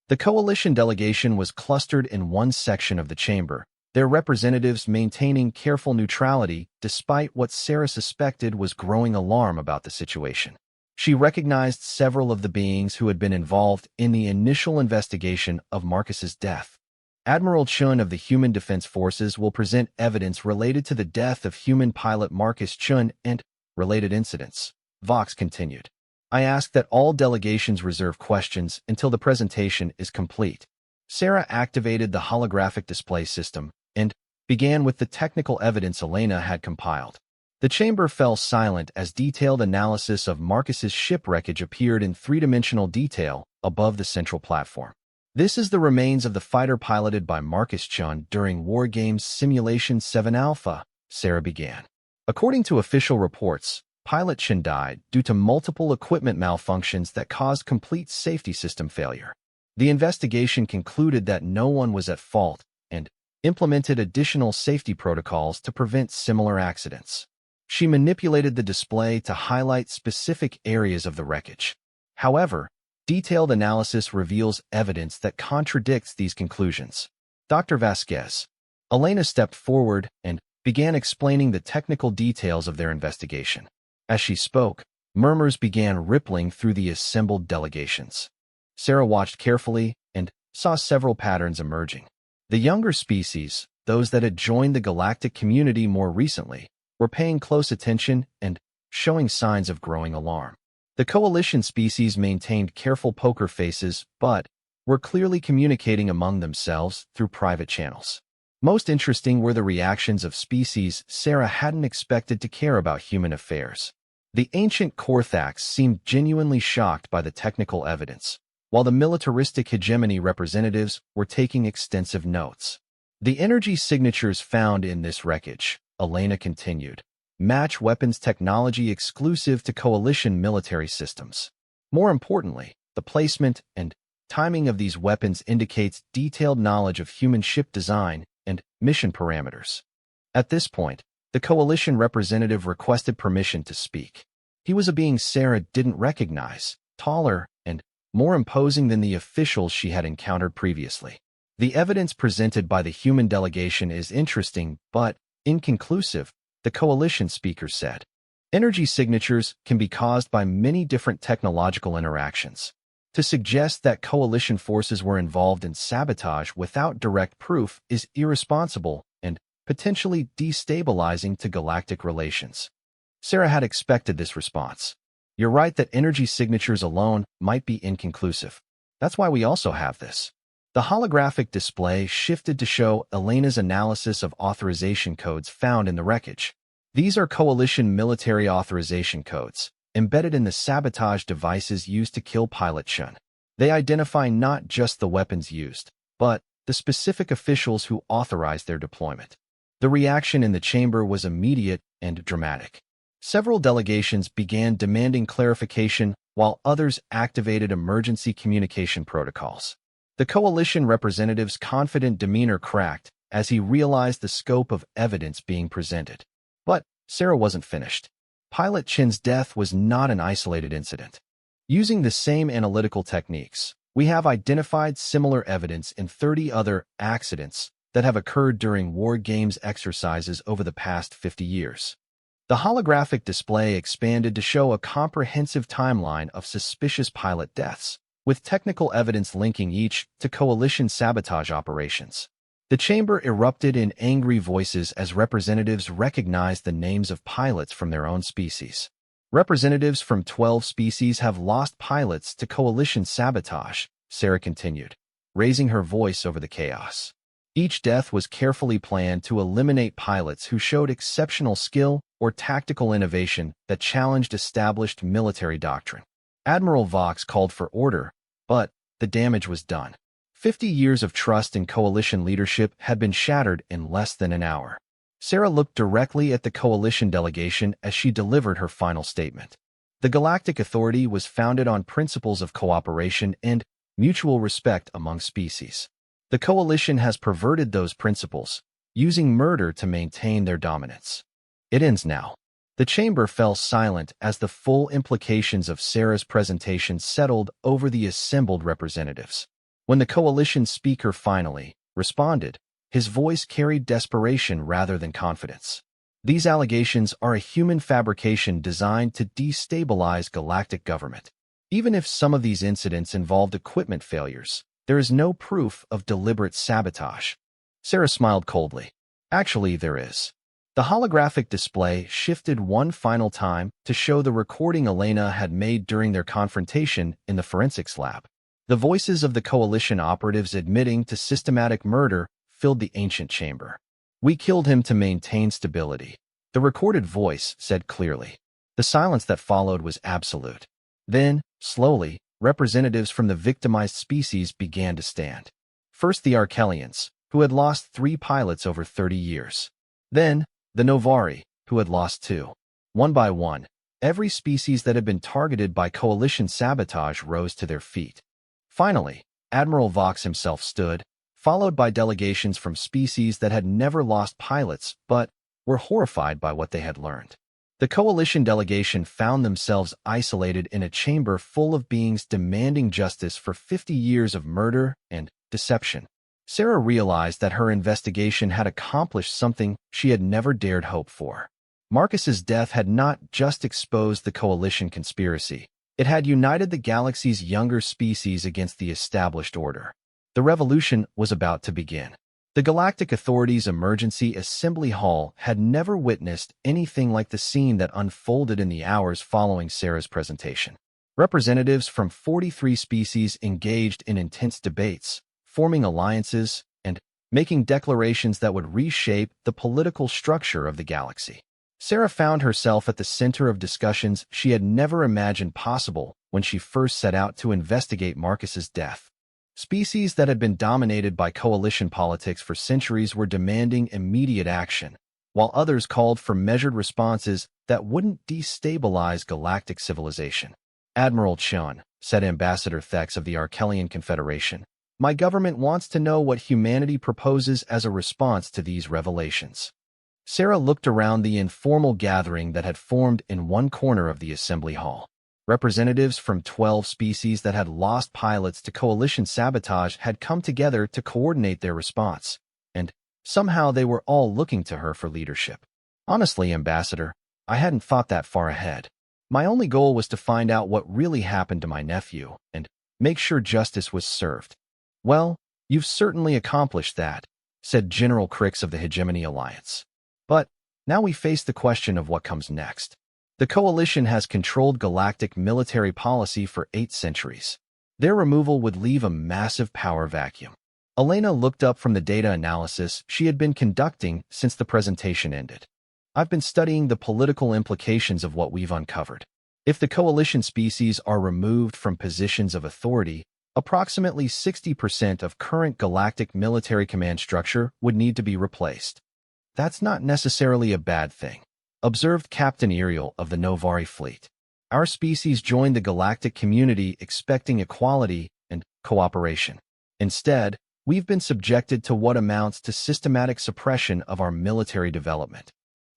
S1: The Coalition delegation was clustered in one section of the chamber, their representatives maintaining careful neutrality despite what Sarah suspected was growing alarm about the situation. She recognized several of the beings who had been involved in the initial investigation of Marcus's death. Admiral Chun of the Human Defense Forces will present evidence related to the death of human pilot Marcus Chun and related incidents. Vox continued. I ask that all delegations reserve questions until the presentation is complete. Sarah activated the holographic display system and began with the technical evidence Elena had compiled. The chamber fell silent as detailed analysis of Marcus's shipwreckage appeared in three-dimensional detail above the central platform. This is the remains of the fighter piloted by Marcus Chun during War Games Simulation 7 Alpha, Sarah began. According to official reports, Pilot Chun died due to multiple equipment malfunctions that caused complete safety system failure. The investigation concluded that no one was at fault and implemented additional safety protocols to prevent similar accidents. She manipulated the display to highlight specific areas of the wreckage. However, detailed analysis reveals evidence that contradicts these conclusions. Dr. Vasquez. Elena stepped forward and began explaining the technical details of their investigation. As she spoke, murmurs began rippling through the assembled delegations. Sarah watched carefully and saw several patterns emerging. The younger species, those that had joined the galactic community more recently, were paying close attention and showing signs of growing alarm. The coalition species maintained careful poker faces but were clearly communicating among themselves through private channels. Most interesting were the reactions of species Sarah hadn't expected to care about human affairs. The ancient Korthax seemed genuinely shocked by the technical evidence, while the militaristic hegemony representatives were taking extensive notes. The energy signatures found in this wreckage, Elena continued, match weapons technology exclusive to coalition military systems. More importantly, the placement and timing of these weapons indicates detailed knowledge of human ship design and mission parameters. At this point, the coalition representative requested permission to speak. He was a being Sarah didn't recognize, taller and more imposing than the officials she had encountered previously. The evidence presented by the human delegation is interesting but inconclusive, the coalition speaker said. Energy signatures can be caused by many different technological interactions. To suggest that coalition forces were involved in sabotage without direct proof is irresponsible and potentially destabilizing to galactic relations. Sarah had expected this response. You're right that energy signatures alone might be inconclusive. That's why we also have this. The holographic display shifted to show Elena's analysis of authorization codes found in the wreckage. These are coalition military authorization codes, embedded in the sabotage devices used to kill Pilot Chun. They identify not just the weapons used, but the specific officials who authorized their deployment. The reaction in the chamber was immediate and dramatic. Several delegations began demanding clarification, while others activated emergency communication protocols. The coalition representative's confident demeanor cracked as he realized the scope of evidence being presented. But Sarah wasn't finished. Pilot Chun's death was not an isolated incident. Using the same analytical techniques, we have identified similar evidence in 30 other accidents that have occurred during war games exercises over the past 50 years. The holographic display expanded to show a comprehensive timeline of suspicious pilot deaths, with technical evidence linking each to coalition sabotage operations. The chamber erupted in angry voices as representatives recognized the names of pilots from their own species. Representatives from 12 species have lost pilots to coalition sabotage, Sarah continued, raising her voice over the chaos. Each death was carefully planned to eliminate pilots who showed exceptional skill or tactical innovation that challenged established military doctrine. Admiral Vox called for order, but the damage was done. 50 years of trust in coalition leadership had been shattered in less than an hour. Sarah looked directly at the coalition delegation as she delivered her final statement. The Galactic Authority was founded on principles of cooperation and mutual respect among species. The coalition has perverted those principles, using murder to maintain their dominance. It ends now. The chamber fell silent as the full implications of Sarah's presentation settled over the assembled representatives. When the coalition speaker finally responded, his voice carried desperation rather than confidence. These allegations are a human fabrication designed to destabilize galactic government. Even if some of these incidents involved equipment failures, there is no proof of deliberate sabotage. Sarah smiled coldly. Actually, there is. The holographic display shifted one final time to show the recording Elena had made during their confrontation in the forensics lab. The voices of the Coalition operatives admitting to systematic murder filled the ancient chamber. "We killed him to maintain stability," the recorded voice said clearly. The silence that followed was absolute. Then, slowly, representatives from the victimized species began to stand. First the Arkelians, who had lost 3 pilots over 30 years. Then, the Novari, who had lost 2. One by one, every species that had been targeted by Coalition sabotage rose to their feet. Finally, Admiral Vox himself stood, followed by delegations from species that had never lost pilots but were horrified by what they had learned. The Coalition delegation found themselves isolated in a chamber full of beings demanding justice for 50 years of murder and deception. Sarah realized that her investigation had accomplished something she had never dared hope for. Marcus's death had not just exposed the Coalition conspiracy. It had united the galaxy's younger species against the established order. The revolution was about to begin. The Galactic Authority's Emergency Assembly Hall had never witnessed anything like the scene that unfolded in the hours following Sarah's presentation. Representatives from 43 species engaged in intense debates, forming alliances, and making declarations that would reshape the political structure of the galaxy. Sarah found herself at the center of discussions she had never imagined possible when she first set out to investigate Marcus's death. Species that had been dominated by Coalition politics for centuries were demanding immediate action, while others called for measured responses that wouldn't destabilize galactic civilization. "Admiral Chun," said Ambassador Thex of the Arkelian Confederation, "my government wants to know what humanity proposes as a response to these revelations." Sarah looked around the informal gathering that had formed in one corner of the assembly hall. Representatives from 12 species that had lost pilots to Coalition sabotage had come together to coordinate their response, and somehow they were all looking to her for leadership. "Honestly, Ambassador, I hadn't thought that far ahead. My only goal was to find out what really happened to my nephew and make sure justice was served." "Well, you've certainly accomplished that," said General Crix of the Hegemony Alliance. "But now we face the question of what comes next. The Coalition has controlled galactic military policy for 8 centuries. Their removal would leave a massive power vacuum." Elena looked up from the data analysis she had been conducting since the presentation ended. "I've been studying the political implications of what we've uncovered. If the Coalition species are removed from positions of authority, approximately 60% of current galactic military command structure would need to be replaced. That's not necessarily a bad thing," observed Captain Iriel of the Novari fleet. "Our species joined the galactic community expecting equality and cooperation. Instead, we've been subjected to what amounts to systematic suppression of our military development."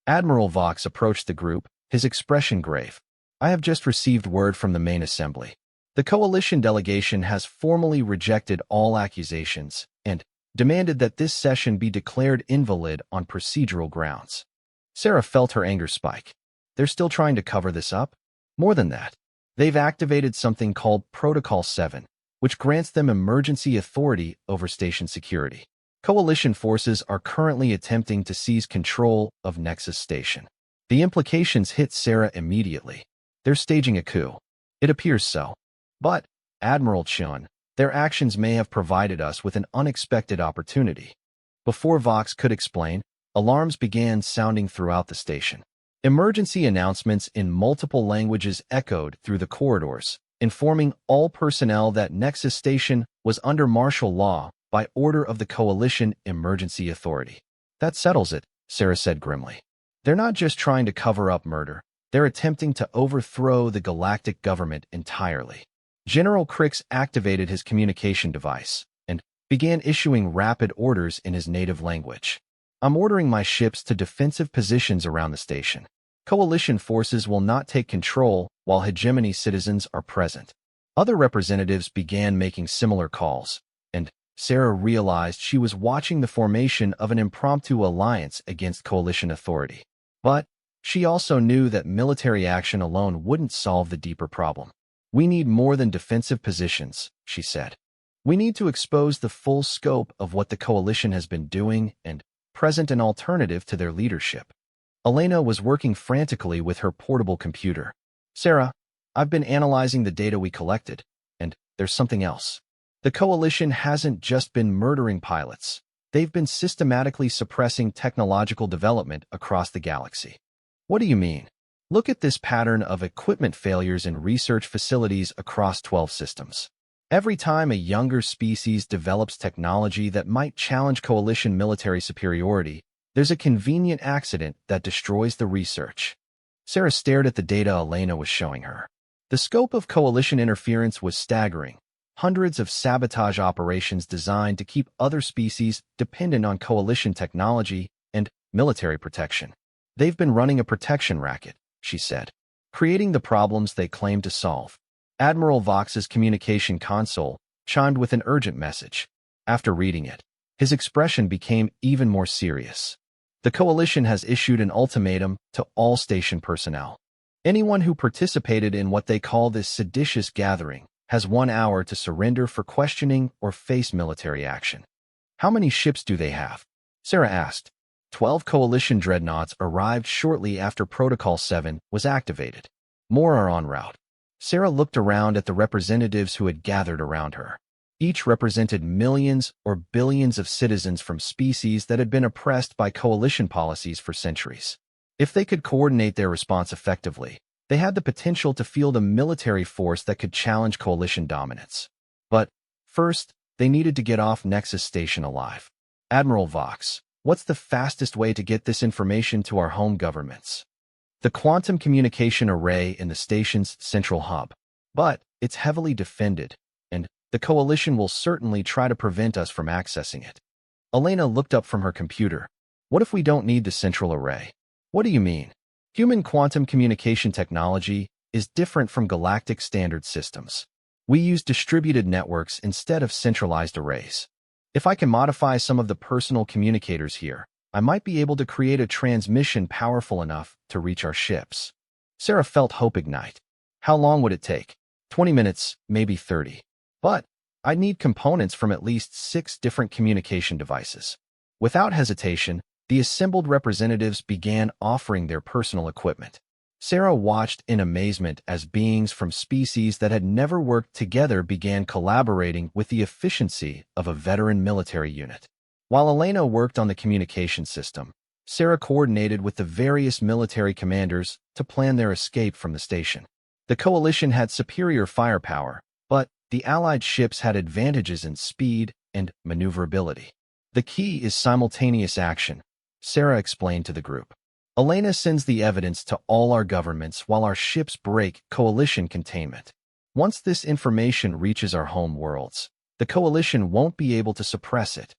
S1: Admiral Vox approached the group, his expression grave. "I have just received word from the main assembly. The Coalition delegation has formally rejected all accusations and demanded that this session be declared invalid on procedural grounds." Sarah felt her anger spike. They're still trying to cover this up? More than that, they've activated something called Protocol 7, which grants them emergency authority over station security. Coalition forces are currently attempting to seize control of Nexus Station. The implications hit Sarah immediately. They're staging a coup. It appears so. But, Admiral Chun, their actions may have provided us with an unexpected opportunity. Before Vox could explain, alarms began sounding throughout the station. Emergency announcements in multiple languages echoed through the corridors, informing all personnel that Nexus Station was under martial law by order of the Coalition Emergency Authority. "That settles it," Sarah said grimly. "They're not just trying to cover up murder, they're attempting to overthrow the galactic government entirely." General Crix activated his communication device and began issuing rapid orders in his native language. "I'm ordering my ships to defensive positions around the station. Coalition forces will not take control while hegemony citizens are present." Other representatives began making similar calls, and Sarah realized she was watching the formation of an impromptu alliance against Coalition authority. But she also knew that military action alone wouldn't solve the deeper problem. We need more than defensive positions, she said. We need to expose the full scope of what the coalition has been doing and present an alternative to their leadership. Elena was working frantically with her portable computer. Sarah, I've been analyzing the data we collected, and there's something else. The coalition hasn't just been murdering pilots. They've been systematically suppressing technological development across the galaxy. What do you mean? Look at this pattern of equipment failures in research facilities across 12 systems. Every time a younger species develops technology that might challenge coalition military superiority, there's a convenient accident that destroys the research. Sarah stared at the data Elena was showing her. The scope of coalition interference was staggering. Hundreds of sabotage operations designed to keep other species dependent on coalition technology and military protection. They've been running a protection racket, she said, creating the problems they claim to solve. Admiral Vox's communication console chimed with an urgent message. After reading it, his expression became even more serious. The coalition has issued an ultimatum to all station personnel. Anyone who participated in what they call this seditious gathering has 1 hour to surrender for questioning or face military action. How many ships do they have? Sarah asked. 12 coalition dreadnoughts arrived shortly after Protocol 7 was activated. More are en route. Sarah looked around at the representatives who had gathered around her. Each represented millions or billions of citizens from species that had been oppressed by coalition policies for centuries. If they could coordinate their response effectively, they had the potential to field a military force that could challenge coalition dominance. But first, they needed to get off Nexus Station alive. Admiral Vox, what's the fastest way to get this information to our home governments? The quantum communication array in the station's central hub. But it's heavily defended, and the coalition will certainly try to prevent us from accessing it. Elena looked up from her computer. What if we don't need the central array? What do you mean? Human quantum communication technology is different from galactic standard systems. We use distributed networks instead of centralized arrays. If I can modify some of the personal communicators here, I might be able to create a transmission powerful enough to reach our ships. Sarah felt hope ignite. How long would it take? 20 minutes, maybe 30. But I'd need components from at least 6 different communication devices. Without hesitation, the assembled representatives began offering their personal equipment. Sarah watched in amazement as beings from species that had never worked together began collaborating with the efficiency of a veteran military unit. While Elena worked on the communication system, Sarah coordinated with the various military commanders to plan their escape from the station. The coalition had superior firepower, but the Allied ships had advantages in speed and maneuverability. The key is simultaneous action, Sarah explained to the group. Elena sends the evidence to all our governments while our ships break coalition containment. Once this information reaches our home worlds, the coalition won't be able to suppress it.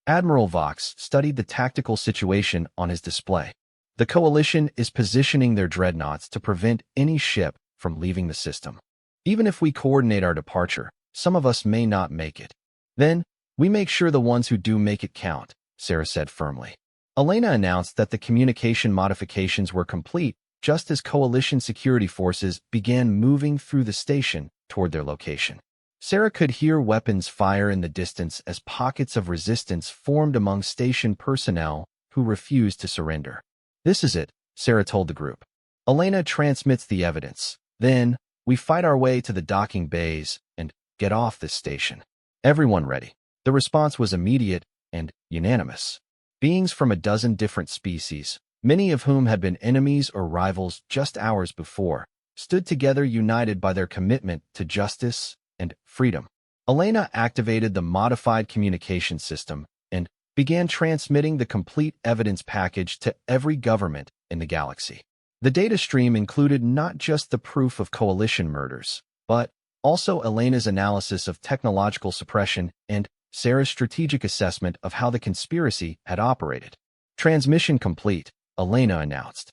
S1: Admiral Vox studied the tactical situation on his display. The coalition is positioning their dreadnoughts to prevent any ship from leaving the system. Even if we coordinate our departure, some of us may not make it. Then, we make sure the ones who do make it count, Sarah said firmly. Elena announced that the communication modifications were complete just as coalition security forces began moving through the station toward their location. Sarah could hear weapons fire in the distance as pockets of resistance formed among station personnel who refused to surrender. This is it, Sarah told the group. Elena transmits the evidence. Then, we fight our way to the docking bays and get off this station. Everyone ready. The response was immediate and unanimous. Beings from a dozen different species, many of whom had been enemies or rivals just hours before, stood together united by their commitment to justice and freedom. Elena activated the modified communication system and began transmitting the complete evidence package to every government in the galaxy. The data stream included not just the proof of coalition murders, but also Elena's analysis of technological suppression and Sarah's strategic assessment of how the conspiracy had operated. Transmission complete, Elena announced.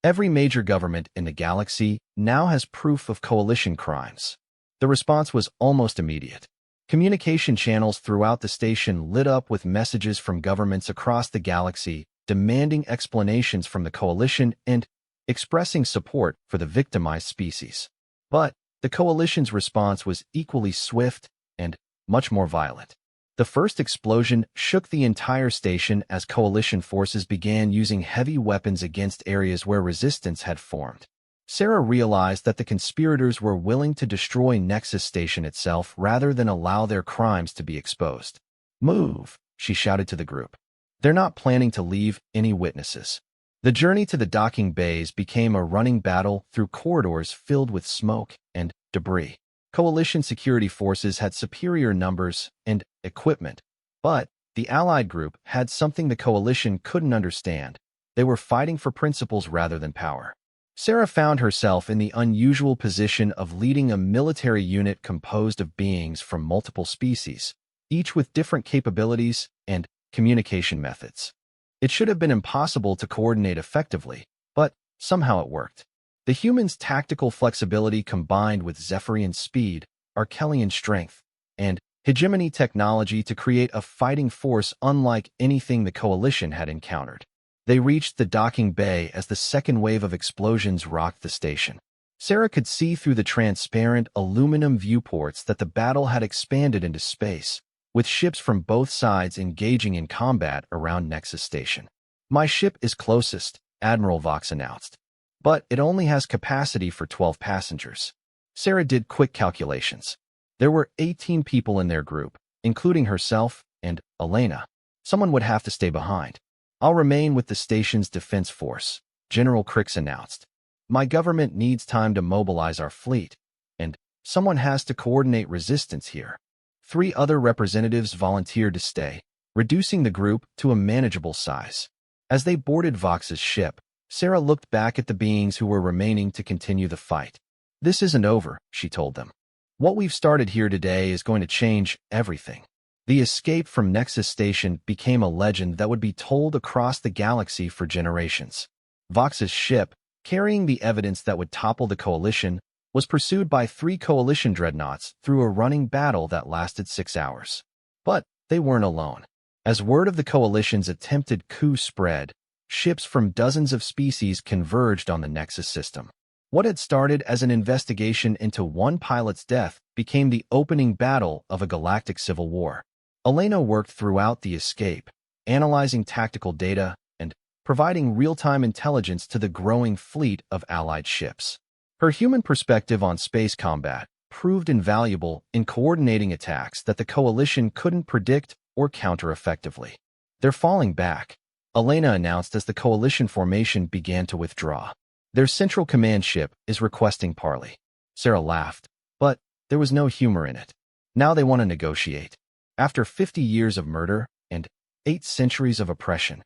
S1: Every major government in the galaxy now has proof of coalition crimes. The response was almost immediate. Communication channels throughout the station lit up with messages from governments across the galaxy demanding explanations from the Coalition and expressing support for the victimized species. But the Coalition's response was equally swift and much more violent. The first explosion shook the entire station as Coalition forces began using heavy weapons against areas where resistance had formed. Sarah realized that the conspirators were willing to destroy Nexus Station itself rather than allow their crimes to be exposed. "Move," she shouted to the group. "They're not planning to leave any witnesses." The journey to the docking bays became a running battle through corridors filled with smoke and debris. Coalition security forces had superior numbers and equipment, but the Allied group had something the Coalition couldn't understand. They were fighting for principles rather than power. Sarah found herself in the unusual position of leading a military unit composed of beings from multiple species, each with different capabilities and communication methods. It should have been impossible to coordinate effectively, but somehow it worked. The humans' tactical flexibility combined with Zephyrian speed, Archelian strength, and hegemony technology to create a fighting force unlike anything the Coalition had encountered. They reached the docking bay as the second wave of explosions rocked the station. Sarah could see through the transparent aluminum viewports that the battle had expanded into space, with ships from both sides engaging in combat around Nexus Station. "My ship is closest," Admiral Vox announced. "But it only has capacity for 12 passengers." Sarah did quick calculations. There were 18 people in their group, including herself and Elena. Someone would have to stay behind. "I'll remain with the station's defense force," General Crix announced. "My government needs time to mobilize our fleet, and someone has to coordinate resistance here." 3 other representatives volunteered to stay, reducing the group to a manageable size. As they boarded Vox's ship, Sarah looked back at the beings who were remaining to continue the fight. "This isn't over," she told them. "What we've started here today is going to change everything." The escape from Nexus Station became a legend that would be told across the galaxy for generations. Vox's ship, carrying the evidence that would topple the Coalition, was pursued by 3 Coalition dreadnoughts through a running battle that lasted 6 hours. But they weren't alone. As word of the Coalition's attempted coup spread, ships from dozens of species converged on the Nexus system. What had started as an investigation into one pilot's death became the opening battle of a galactic civil war. Elena worked throughout the escape, analyzing tactical data and providing real-time intelligence to the growing fleet of Allied ships. Her human perspective on space combat proved invaluable in coordinating attacks that the Coalition couldn't predict or counter effectively. "They're falling back," Elena announced as the Coalition formation began to withdraw. "Their central command ship is requesting parley." Sarah laughed, but there was no humor in it. Now they want to negotiate. After 50 years of murder and 8 centuries of oppression.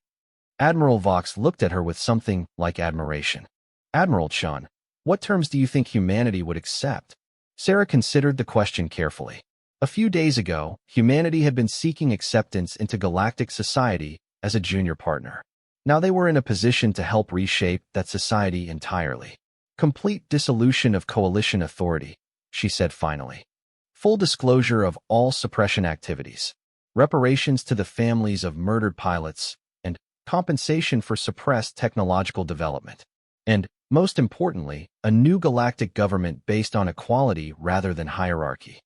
S1: Admiral Vox looked at her with something like admiration. "Admiral Chun, what terms do you think humanity would accept?" Sarah considered the question carefully. A few days ago, humanity had been seeking acceptance into galactic society as a junior partner. Now they were in a position to help reshape that society entirely. "Complete dissolution of Coalition authority," she said finally. "Full disclosure of all suppression activities. Reparations to the families of murdered pilots, and compensation for suppressed technological development. And, most importantly, a new galactic government based on equality rather than hierarchy."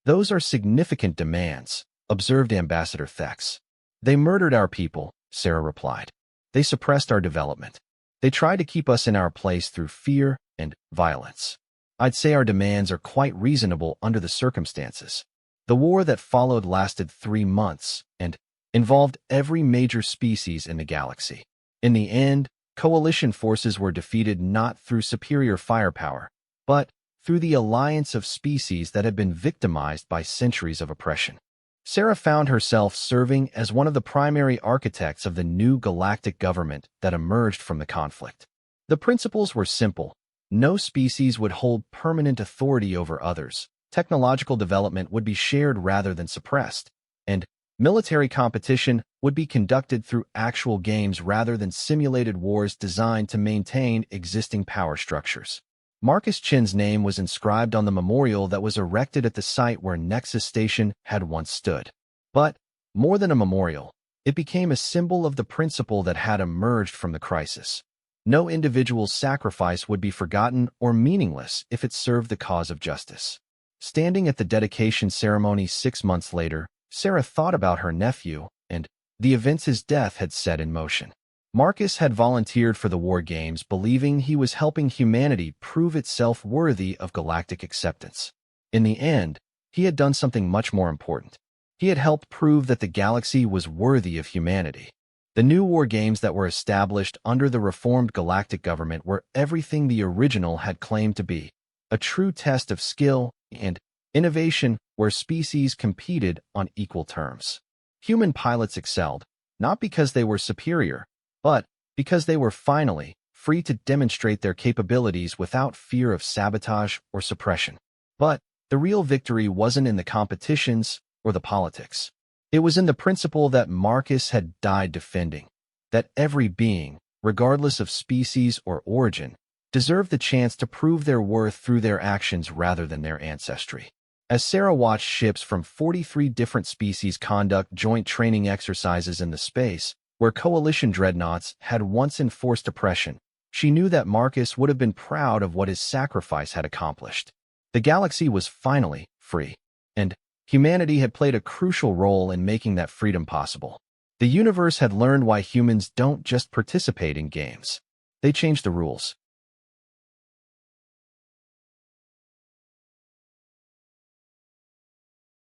S1: "Those are significant demands," observed Ambassador Thex. "They murdered our people," Sarah replied. "They suppressed our development. They tried to keep us in our place through fear and violence. I'd say our demands are quite reasonable under the circumstances." The war that followed lasted 3 months and involved every major species in the galaxy. In the end, Coalition forces were defeated not through superior firepower, but through the alliance of species that had been victimized by centuries of oppression. Sarah found herself serving as one of the primary architects of the new galactic government that emerged from the conflict. The principles were simple. No species would hold permanent authority over others. Technological development would be shared rather than suppressed, and military competition would be conducted through actual games rather than simulated wars designed to maintain existing power structures. Marcus Chin's name was inscribed on the memorial that was erected at the site where Nexus Station had once stood. But, more than a memorial, It became a symbol of the principle that had emerged from the crisis. No individual's sacrifice would be forgotten or meaningless if it served the cause of justice. Standing at the dedication ceremony 6 months later, Sarah thought about her nephew and the events his death had set in motion. Marcus had volunteered for the War Games, believing he was helping humanity prove itself worthy of galactic acceptance. In the end, he had done something much more important. He had helped prove that the galaxy was worthy of humanity. The new War Games that were established under the reformed galactic government were everything the original had claimed to be, a true test of skill and innovation where species competed on equal terms. Human pilots excelled, not because they were superior, but because they were finally free to demonstrate their capabilities without fear of sabotage or suppression. But the real victory wasn't in the competitions or the politics. It was in the principle that Marcus had died defending, that every being, regardless of species or origin, deserved the chance to prove their worth through their actions rather than their ancestry. As Sarah watched ships from 43 different species conduct joint training exercises in the space, where coalition dreadnoughts had once enforced oppression, she knew that Marcus would have been proud of what his sacrifice had accomplished. The galaxy was finally free, and humanity had played a crucial role in making that freedom possible. The universe had learned why humans don't just participate in games. They change the rules.